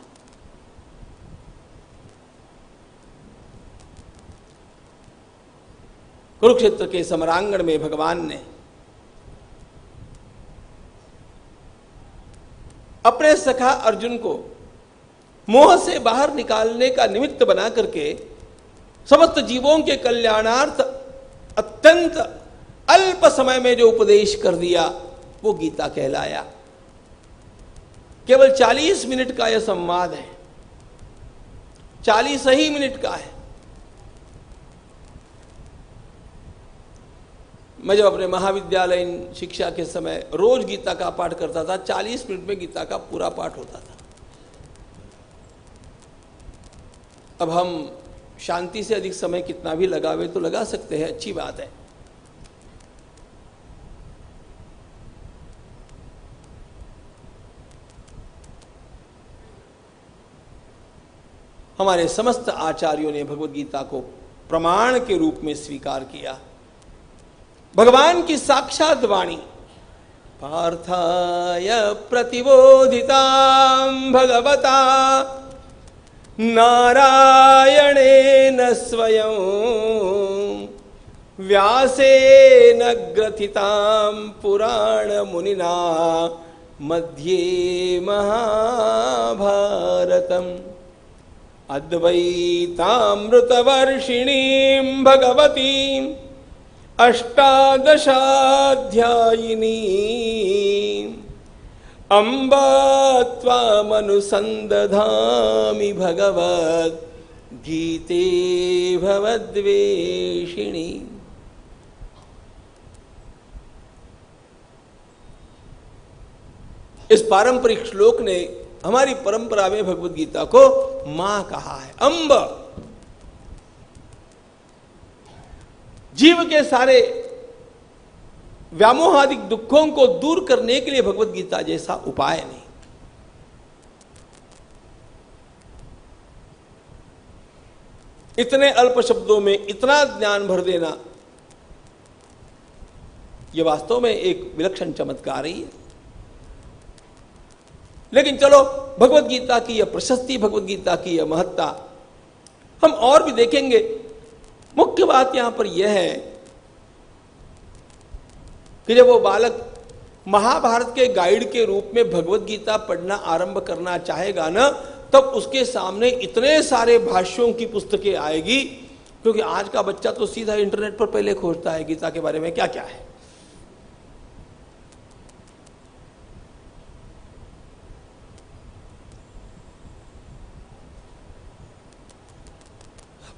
कुरुक्षेत्र के समरांगण में भगवान ने अपने सखा अर्जुन को मोह से बाहर निकालने का निमित्त बना करके समस्त जीवों के कल्याणार्थ अत्यंत अल्प समय में जो उपदेश कर दिया वो गीता कहलाया। केवल 40 मिनट का यह संवाद है, 40 ही मिनट का है। मैं जब अपने महाविद्यालयीन शिक्षा के समय रोज गीता का पाठ करता था, 40 मिनट में गीता का पूरा पाठ होता था। अब हम शांति से अधिक समय कितना भी लगावे तो लगा सकते हैं, अच्छी बात है। हमारे समस्त आचार्यों ने भगवत गीता को प्रमाण के रूप में स्वीकार किया, भगवान की साक्षात वाणी। पार्थाय प्रतिबोधितां भगवता नारायणेन स्वयं व्यासेन ग्रथितां पुराण मुनिना मध्ये महाभारतम् अद्वैतामृतवर्षिणीं भगवतीम् अष्टादशाध्यायिनीम् अम्ब त्वामनुसन्दधामि भगवद् गीते भवद्वेषिणी। इस पारंपरिक श्लोक ने हमारी परंपरा में भगवत गीता को मां कहा है। अम्ब, जीव के सारे व्यामोहादिक दुखों को दूर करने के लिए भगवत गीता जैसा उपाय नहीं। इतने अल्प शब्दों में इतना ज्ञान भर देना, यह वास्तव में एक विलक्षण चमत्कार ही है। लेकिन चलो, भगवत गीता की यह प्रशस्ति, भगवत गीता की यह महत्ता हम और भी देखेंगे। मुख्य बात यहां पर यह है कि जब वो बालक महाभारत के गाइड के रूप में भगवत गीता पढ़ना आरंभ करना चाहेगा ना, तब उसके सामने इतने सारे भाष्यों की पुस्तकें आएगी, क्योंकि आज का बच्चा तो सीधा इंटरनेट पर पहले खोजता है गीता के बारे में क्या क्या है।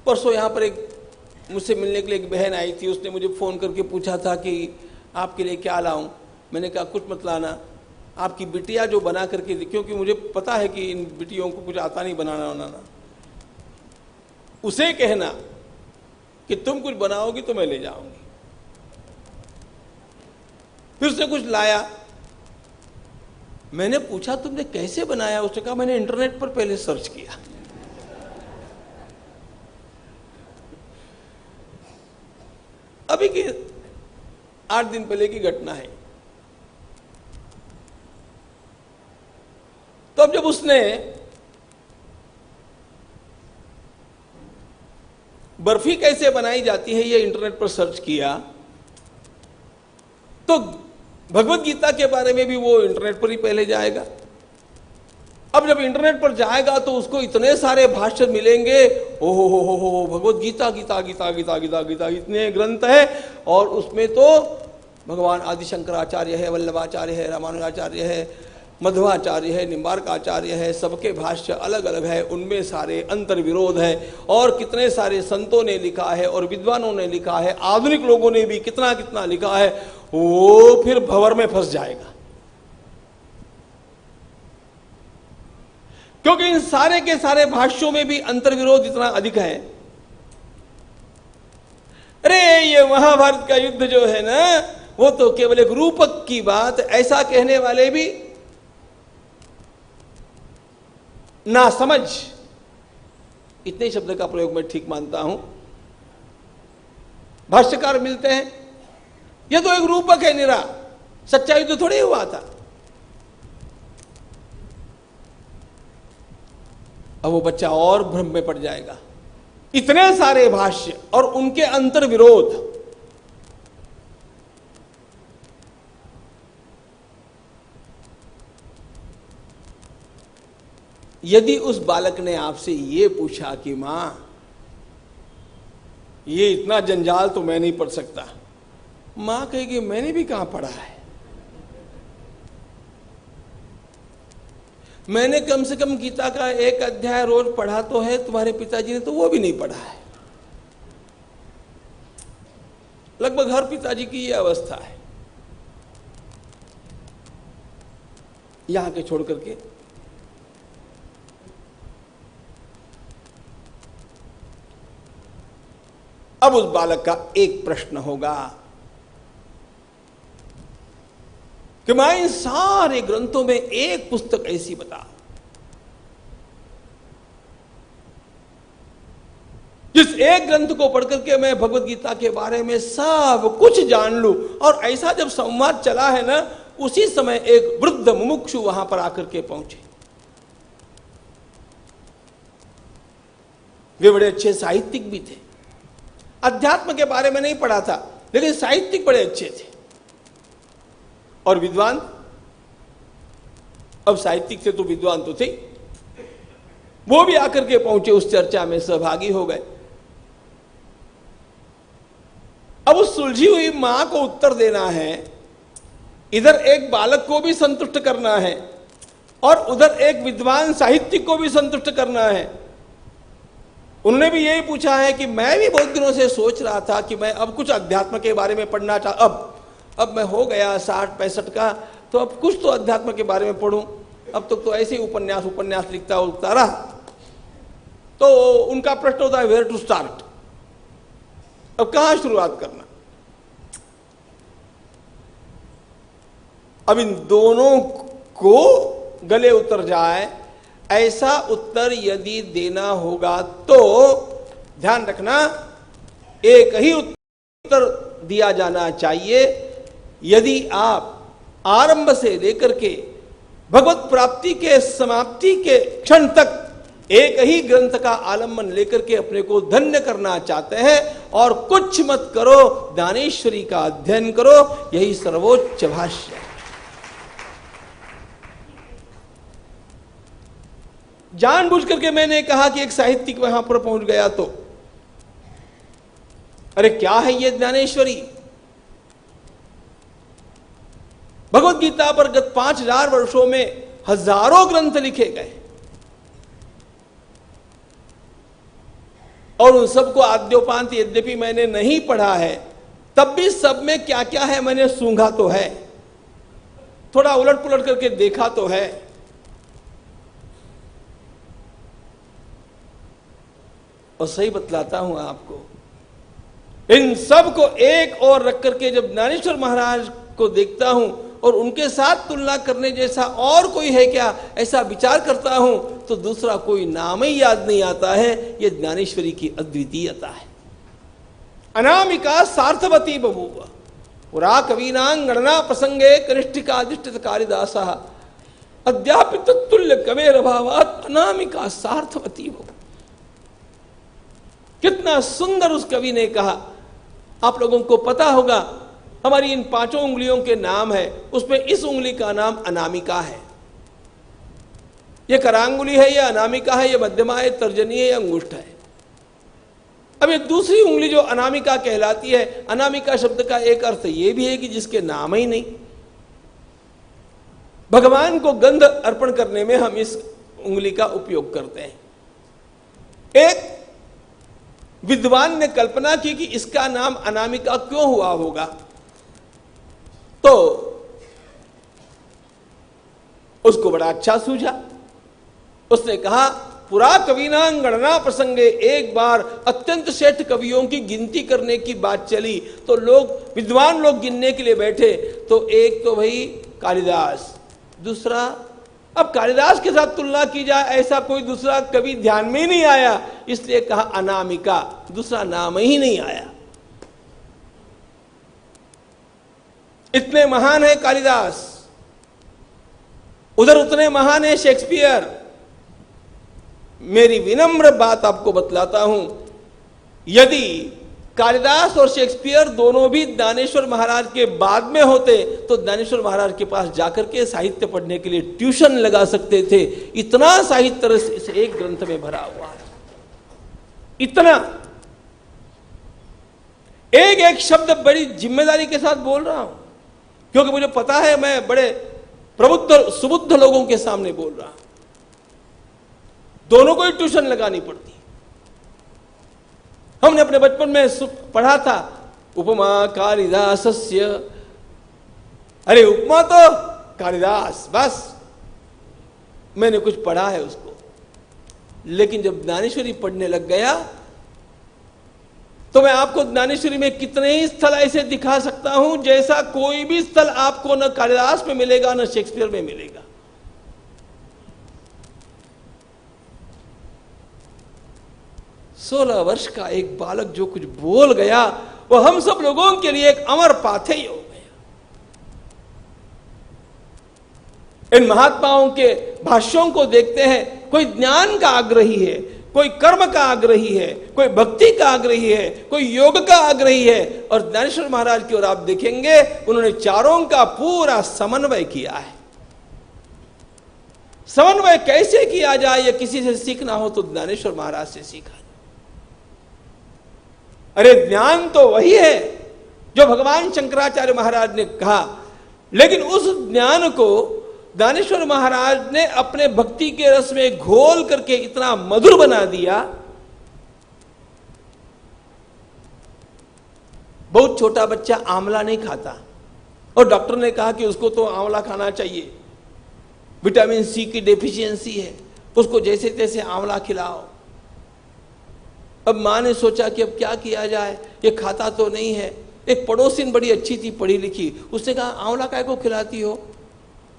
परसों यहां पर एक मुझसे मिलने के लिए एक बहन आई थी, उसने मुझे फोन करके पूछा था कि आपके लिए क्या लाऊं। मैंने कहा कुछ मत लाना, आपकी बिटिया जो बना करके, क्योंकि मुझे पता है कि इन बिटियों को कुछ आता नहीं बनाना बनाना, उसे कहना कि तुम कुछ बनाओगी तो मैं ले जाऊंगी। फिर उसने कुछ लाया, मैंने पूछा तुमने कैसे बनाया, उसने कहा मैंने इंटरनेट पर पहले सर्च किया। अभी की 8 दिन पहले की घटना है। तो अब जब उसने बर्फी कैसे बनाई जाती है ये इंटरनेट पर सर्च किया, तो भगवत गीता के बारे में भी वो इंटरनेट पर ही पहले जाएगा। अब जब इंटरनेट पर जाएगा तो उसको इतने सारे भाष्य मिलेंगे, ओहो हो भगवत गीता गीता गीता गीता गीता गीता इतने ग्रंथ है, और उसमें तो भगवान आदि शंकराचार्य है, वल्लभाचार्य है, रामानुजाचार्य है, मध्वाचार्य है, निम्बार्काचार्य है, सबके भाष्य अलग अलग है, उनमें सारे अंतर विरोध है, और कितने सारे संतों ने लिखा है और विद्वानों ने लिखा है, आधुनिक लोगों ने भी कितना कितना लिखा है, वो फिर भंवर में फंस जाएगा। क्योंकि इन सारे के सारे भाष्यों में भी अंतर विरोध इतना अधिक है। अरे ये महाभारत का युद्ध जो है ना, वो तो केवल एक रूपक की बात, ऐसा कहने वाले भी ना समझ, इतने शब्द का प्रयोग मैं ठीक मानता हूं। भाष्यकार मिलते हैं, यह तो एक रूपक है निरा, सच्चा युद्ध थोड़ी हुआ था। अब वो बच्चा और भ्रम में पड़ जाएगा। इतने सारे भाष्य और उनके अंतर विरोध, यदि उस बालक ने आपसे ये पूछा कि मां ये इतना जंजाल तो मैं नहीं पढ़ सकता, मां कहेगी मैंने भी कहां पढ़ा है, मैंने कम से कम गीता का एक अध्याय रोज पढ़ा तो है, तुम्हारे पिताजी ने तो वो भी नहीं पढ़ा है। लगभग हर पिताजी की ये अवस्था है, यहां के छोड़ करके। अब उस बालक का एक प्रश्न होगा कि मैं इन सारे ग्रंथों में एक पुस्तक ऐसी बता जिस एक ग्रंथ को पढ़कर के मैं भगवत गीता के बारे में सब कुछ जान लूं। और ऐसा जब संवाद चला है ना, उसी समय एक वृद्ध मुमुक्षु वहां पर आकर के पहुंचे। वे बड़े अच्छे साहित्यिक भी थे, अध्यात्म के बारे में नहीं पढ़ा था, लेकिन साहित्यिक बड़े अच्छे थे और विद्वान। अब साहित्यिक से तो विद्वान तो थे, वो भी आकर के पहुंचे, उस चर्चा में सहभागी हो गए। अब उस सुलझी हुई मां को उत्तर देना है, इधर एक बालक को भी संतुष्ट करना है और उधर एक विद्वान साहित्यिक को भी संतुष्ट करना है। उन्होंने भी यही पूछा है कि मैं भी बहुत दिनों से सोच रहा था कि मैं अब कुछ अध्यात्म के बारे में पढ़ना चाहता, अब मैं हो गया 60-65 का, तो अब कुछ तो अध्यात्म के बारे में पढ़ूं। अब तो ऐसे ही उपन्यास लिखता रहा। तो उनका प्रश्न होता है वेयर टू स्टार्ट, अब कहां शुरुआत करना। अब इन दोनों को गले उतर जाए ऐसा उत्तर यदि देना होगा तो ध्यान रखना, एक ही उत्तर दिया जाना चाहिए। यदि आप आरंभ से लेकर के भगवत प्राप्ति के समाप्ति के क्षण तक एक ही ग्रंथ का आलम्बन लेकर के अपने को धन्य करना चाहते हैं, और कुछ मत करो, ज्ञानेश्वरी का अध्ययन करो, यही सर्वोच्च भाष्य है। जानबूझ करके मैंने कहा कि एक साहित्यिक वहां पर पहुंच गया तो, अरे क्या है ये ज्ञानेश्वरी? भगवत गीता पर गत 5000 वर्षों में हजारों ग्रंथ लिखे गए और उन सबको आद्योपांत यद्यपि मैंने नहीं पढ़ा है, तब भी सब में क्या क्या है मैंने सूंघा तो है, थोड़ा उलट पुलट करके देखा तो है। और सही बतलाता हूं आपको, इन सब को एक और रख करके जब ज्ञानेश्वर महाराज को देखता हूं और उनके साथ तुलना करने जैसा और कोई है क्या, ऐसा विचार करता हूं, तो दूसरा कोई नाम ही याद नहीं आता है। यह ज्ञानेश्वरी की अद्वितीयता है। अनामिका सार्थवती बभूव पुरा कवीनां गणना प्रसंगे कनिष्ठिकाधिष्ठित कालिदासः अध्यापित तुल्य कवेर अभावात अनामिका सार्थवती हो। कितना सुंदर उस कवि ने कहा। आप लोगों को पता होगा हमारी इन 5 उंगलियों के नाम है, उसमें इस उंगली का नाम अनामिका है। यह करांगुली है, यह अनामिका है, यह मध्यमा है, तर्जनी है, यह अंगुष्ठ है। अब ये दूसरी उंगली जो अनामिका कहलाती है, अनामिका शब्द का एक अर्थ यह भी है कि जिसके नाम ही नहीं। भगवान को गंध अर्पण करने में हम इस उंगली का उपयोग करते हैं। एक विद्वान ने कल्पना की कि इसका नाम अनामिका क्यों हुआ होगा, तो उसको बड़ा अच्छा सूझा। उसने कहा पुरा कविनां गणना प्रसंगे, एक बार अत्यंत श्रेष्ठ कवियों की गिनती करने की बात चली तो लोग विद्वान लोग गिनने के लिए बैठे, तो एक तो भाई कालिदास, दूसरा अब कालिदास के साथ तुलना की जाए ऐसा कोई दूसरा कवि ध्यान में ही नहीं आया, इसलिए कहा अनामिका, दूसरा नाम ही नहीं आया। इतने महान है कालिदास, उधर उतने महान है शेक्सपियर। मेरी विनम्र बात आपको बतलाता हूं, यदि कालिदास और शेक्सपियर दोनों भी ज्ञानेश्वर महाराज के बाद में होते तो ज्ञानेश्वर महाराज के पास जाकर के साहित्य पढ़ने के लिए ट्यूशन लगा सकते थे। इतना साहित्य रस इस एक ग्रंथ में भरा हुआ है, इतना। एक एक शब्द बड़ी जिम्मेदारी के साथ बोल रहा हूं, क्योंकि मुझे पता है मैं बड़े प्रबुद्ध सुबुद्ध लोगों के सामने बोल रहा हूं। दोनों को ही ट्यूशन लगानी पड़ती। हमने अपने बचपन में पढ़ा था उपमा कालिदासस्य, अरे उपमा तो कालिदास, बस मैंने कुछ पढ़ा है उसको। लेकिन जब ज्ञानेश्वरी पढ़ने लग गया तो मैं आपको ज्ञानेश्वरी में कितने ही स्थल ऐसे दिखा सकता हूं जैसा कोई भी स्थल आपको न कालिदास में मिलेगा न शेक्सपियर में मिलेगा। सोलह वर्ष का एक बालक जो कुछ बोल गया वो हम सब लोगों के लिए एक अमर पाथेय हो गया। इन महात्माओं के भाष्यों को देखते हैं, कोई ज्ञान का आग्रही है, कोई कर्म का आग्रही है, कोई भक्ति का आग्रही है, कोई योग का आग्रही है। और ज्ञानेश्वर महाराज की ओर आप देखेंगे उन्होंने चारों का पूरा समन्वय किया है। समन्वय कैसे किया जाए, यह किसी से सीखना हो तो ज्ञानेश्वर महाराज से सीखा। अरे ज्ञान तो वही है जो भगवान शंकराचार्य महाराज ने कहा, लेकिन उस ज्ञान को ज्ञानेश्वर महाराज ने अपने भक्ति के रस में घोल करके इतना मधुर बना दिया। बहुत छोटा बच्चा आंवला नहीं खाता और डॉक्टर ने कहा कि उसको तो आंवला खाना चाहिए, विटामिन सी की डेफिशिएंसी है, उसको जैसे तैसे आंवला खिलाओ। अब मां ने सोचा कि अब क्या किया जाए, ये खाता तो नहीं है। एक पड़ोसिन बड़ी अच्छी थी, पढ़ी लिखी, उसने कहा आंवला काय को खिलाती हो?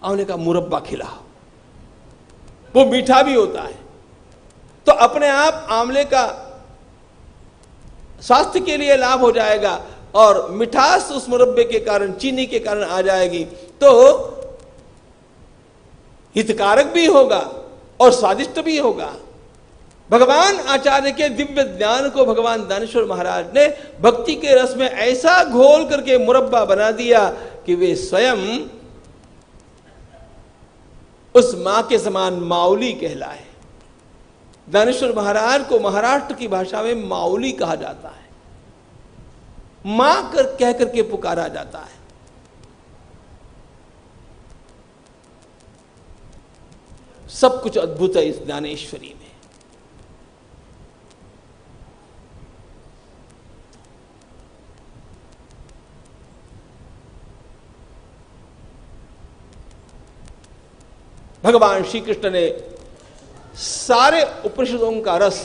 आंवले का मुरब्बा खिलाओ, वो मीठा भी होता है। तो अपने आप आंवले का स्वास्थ्य के लिए लाभ हो जाएगा और मिठास उस मुरब्बे के कारण, चीनी के कारण आ जाएगी, तो हितकारक भी होगा और स्वादिष्ट भी होगा। भगवान आचार्य के दिव्य ज्ञान को भगवान ज्ञानेश्वर महाराज ने भक्ति के रस में ऐसा घोल करके मुरब्बा बना दिया कि वे स्वयं उस मां के समान माउली कहलाए। ज्ञानेश्वर महाराज को महाराष्ट्र की भाषा में माउली कहा जाता है, मां कह करके पुकारा जाता है। सब कुछ अद्भुत है इस ज्ञानेश्वरी में। भगवान श्री कृष्ण ने सारे उपनिषदों का रस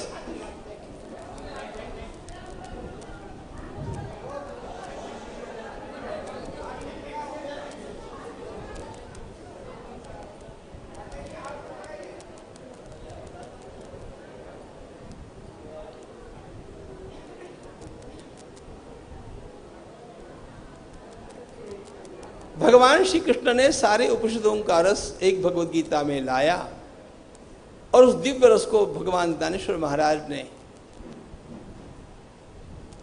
भगवान श्री कृष्ण ने सारे उपनिषदों का रस एक भगवद गीता में लाया और उस दिव्य रस को भगवान ज्ञानेश्वर महाराज ने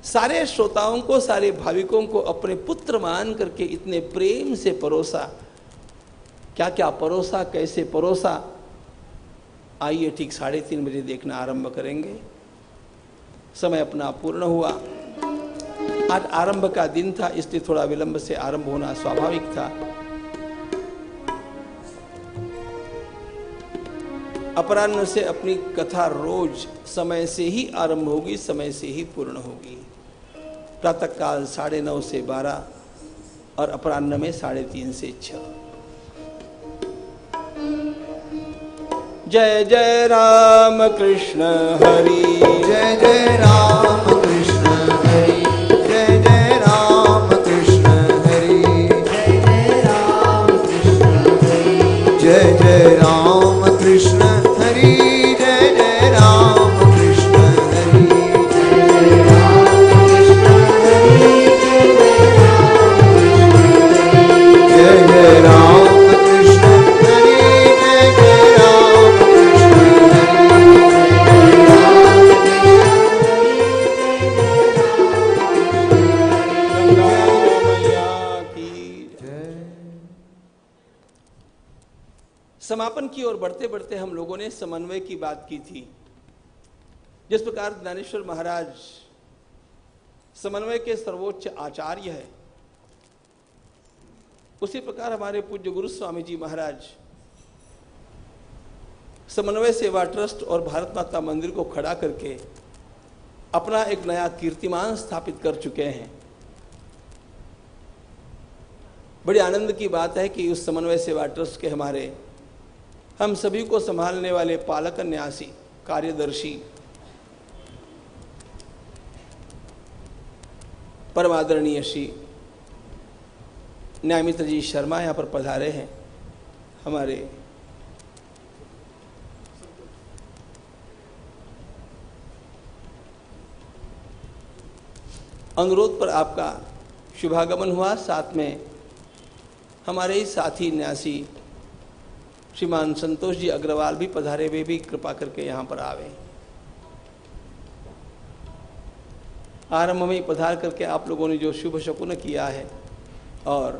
सारे श्रोताओं को, सारे भाविकों को अपने पुत्र मान करके इतने प्रेम से परोसा। क्या क्या परोसा, कैसे परोसा, आइए ठीक 3:30 बजे देखना आरंभ करेंगे। समय अपना पूर्ण हुआ। आज आरंभ का दिन था, इसलिए थोड़ा विलंब से आरंभ होना स्वाभाविक था। अपराह्न से अपनी कथा रोज समय से ही आरंभ होगी, समय से ही पूर्ण होगी। प्रातःकाल 9:30 से 12 और अपराह्न में 3:30 से 6। जय जय राम कृष्ण हरि, जय जय राम कृष्ण हरि, जय जय राम कृष्ण हरि, जय जय राम कृष्ण हरि, जय जय राम कृष्ण हरि, जय जय राम कृष्ण हरि, जय राम कृष्ण हरि, जय जय राम कृष्ण हरि, जय जय राम कृष्ण समापन की ओर बढ़ते बढ़ते हम लोगों ने समन्वय की बात की थी। जिस प्रकार ज्ञानेश्वर महाराज समन्वय के सर्वोच्च आचार्य है, उसी प्रकार हमारे पूज्य गुरु स्वामी जी महाराज समन्वय सेवा ट्रस्ट और भारत माता मंदिर को खड़ा करके अपना एक नया कीर्तिमान स्थापित कर चुके हैं। बड़ी आनंद की बात है कि उस समन्वय सेवा ट्रस्ट के हमारे हम सभी को संभालने वाले पालक न्यासी, कार्यदर्शी, परम आदरणीय श्री न्यायमित्र जी शर्मा यहाँ पर पधारे हैं। हमारे अनुरोध पर आपका शुभागमन हुआ। साथ में हमारे ही साथी न्यासी श्रीमान संतोष जी अग्रवाल भी पधारे, वे भी कृपा करके यहाँ पर आवे। आरंभ में ही पधार करके आप लोगों ने जो शुभ शकुन किया है और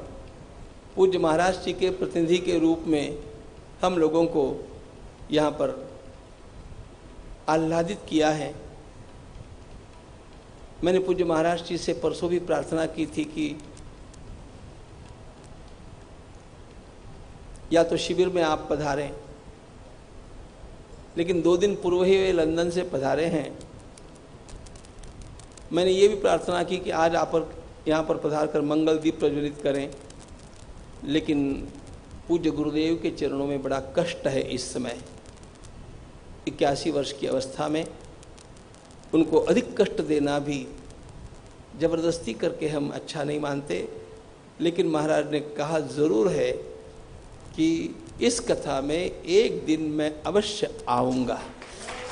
पूज्य महाराज जी के प्रतिनिधि के रूप में हम लोगों को यहाँ पर आह्लादित किया है। मैंने पूज्य महाराज जी से परसों भी प्रार्थना की थी कि या तो शिविर में आप पधारें, लेकिन 2 दिन पूर्व ही वे लंदन से पधारे हैं। मैंने ये भी प्रार्थना की कि आज आप यहाँ पर पधार कर मंगल दीप प्रज्वलित करें, लेकिन पूज्य गुरुदेव के चरणों में बड़ा कष्ट है। इस समय 81 वर्ष की अवस्था में उनको अधिक कष्ट देना भी जबरदस्ती करके हम अच्छा नहीं मानते, लेकिन महाराज ने कहा जरूर है कि इस कथा में एक दिन मैं अवश्य आऊँगा।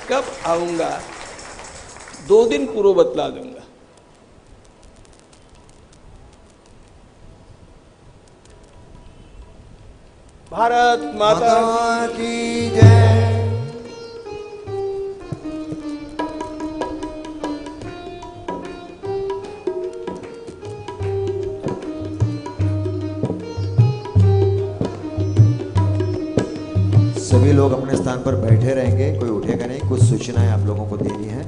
कब आऊँगा 2 दिन पूर्व बतला दूंगा। भारत माता की जय। सभी लोग अपने स्थान पर बैठे रहेंगे, कोई उठेगा नहीं। कुछ सूचनाएं आप लोगों को देनी है।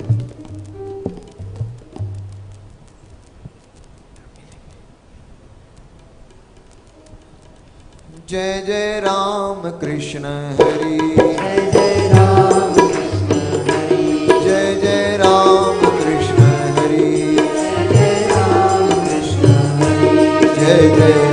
जय जय राम कृष्ण हरि, जय जय राम कृष्ण हरि, जय जय राम कृष्ण हरि, जय जय राम कृष्ण हरि, जय जय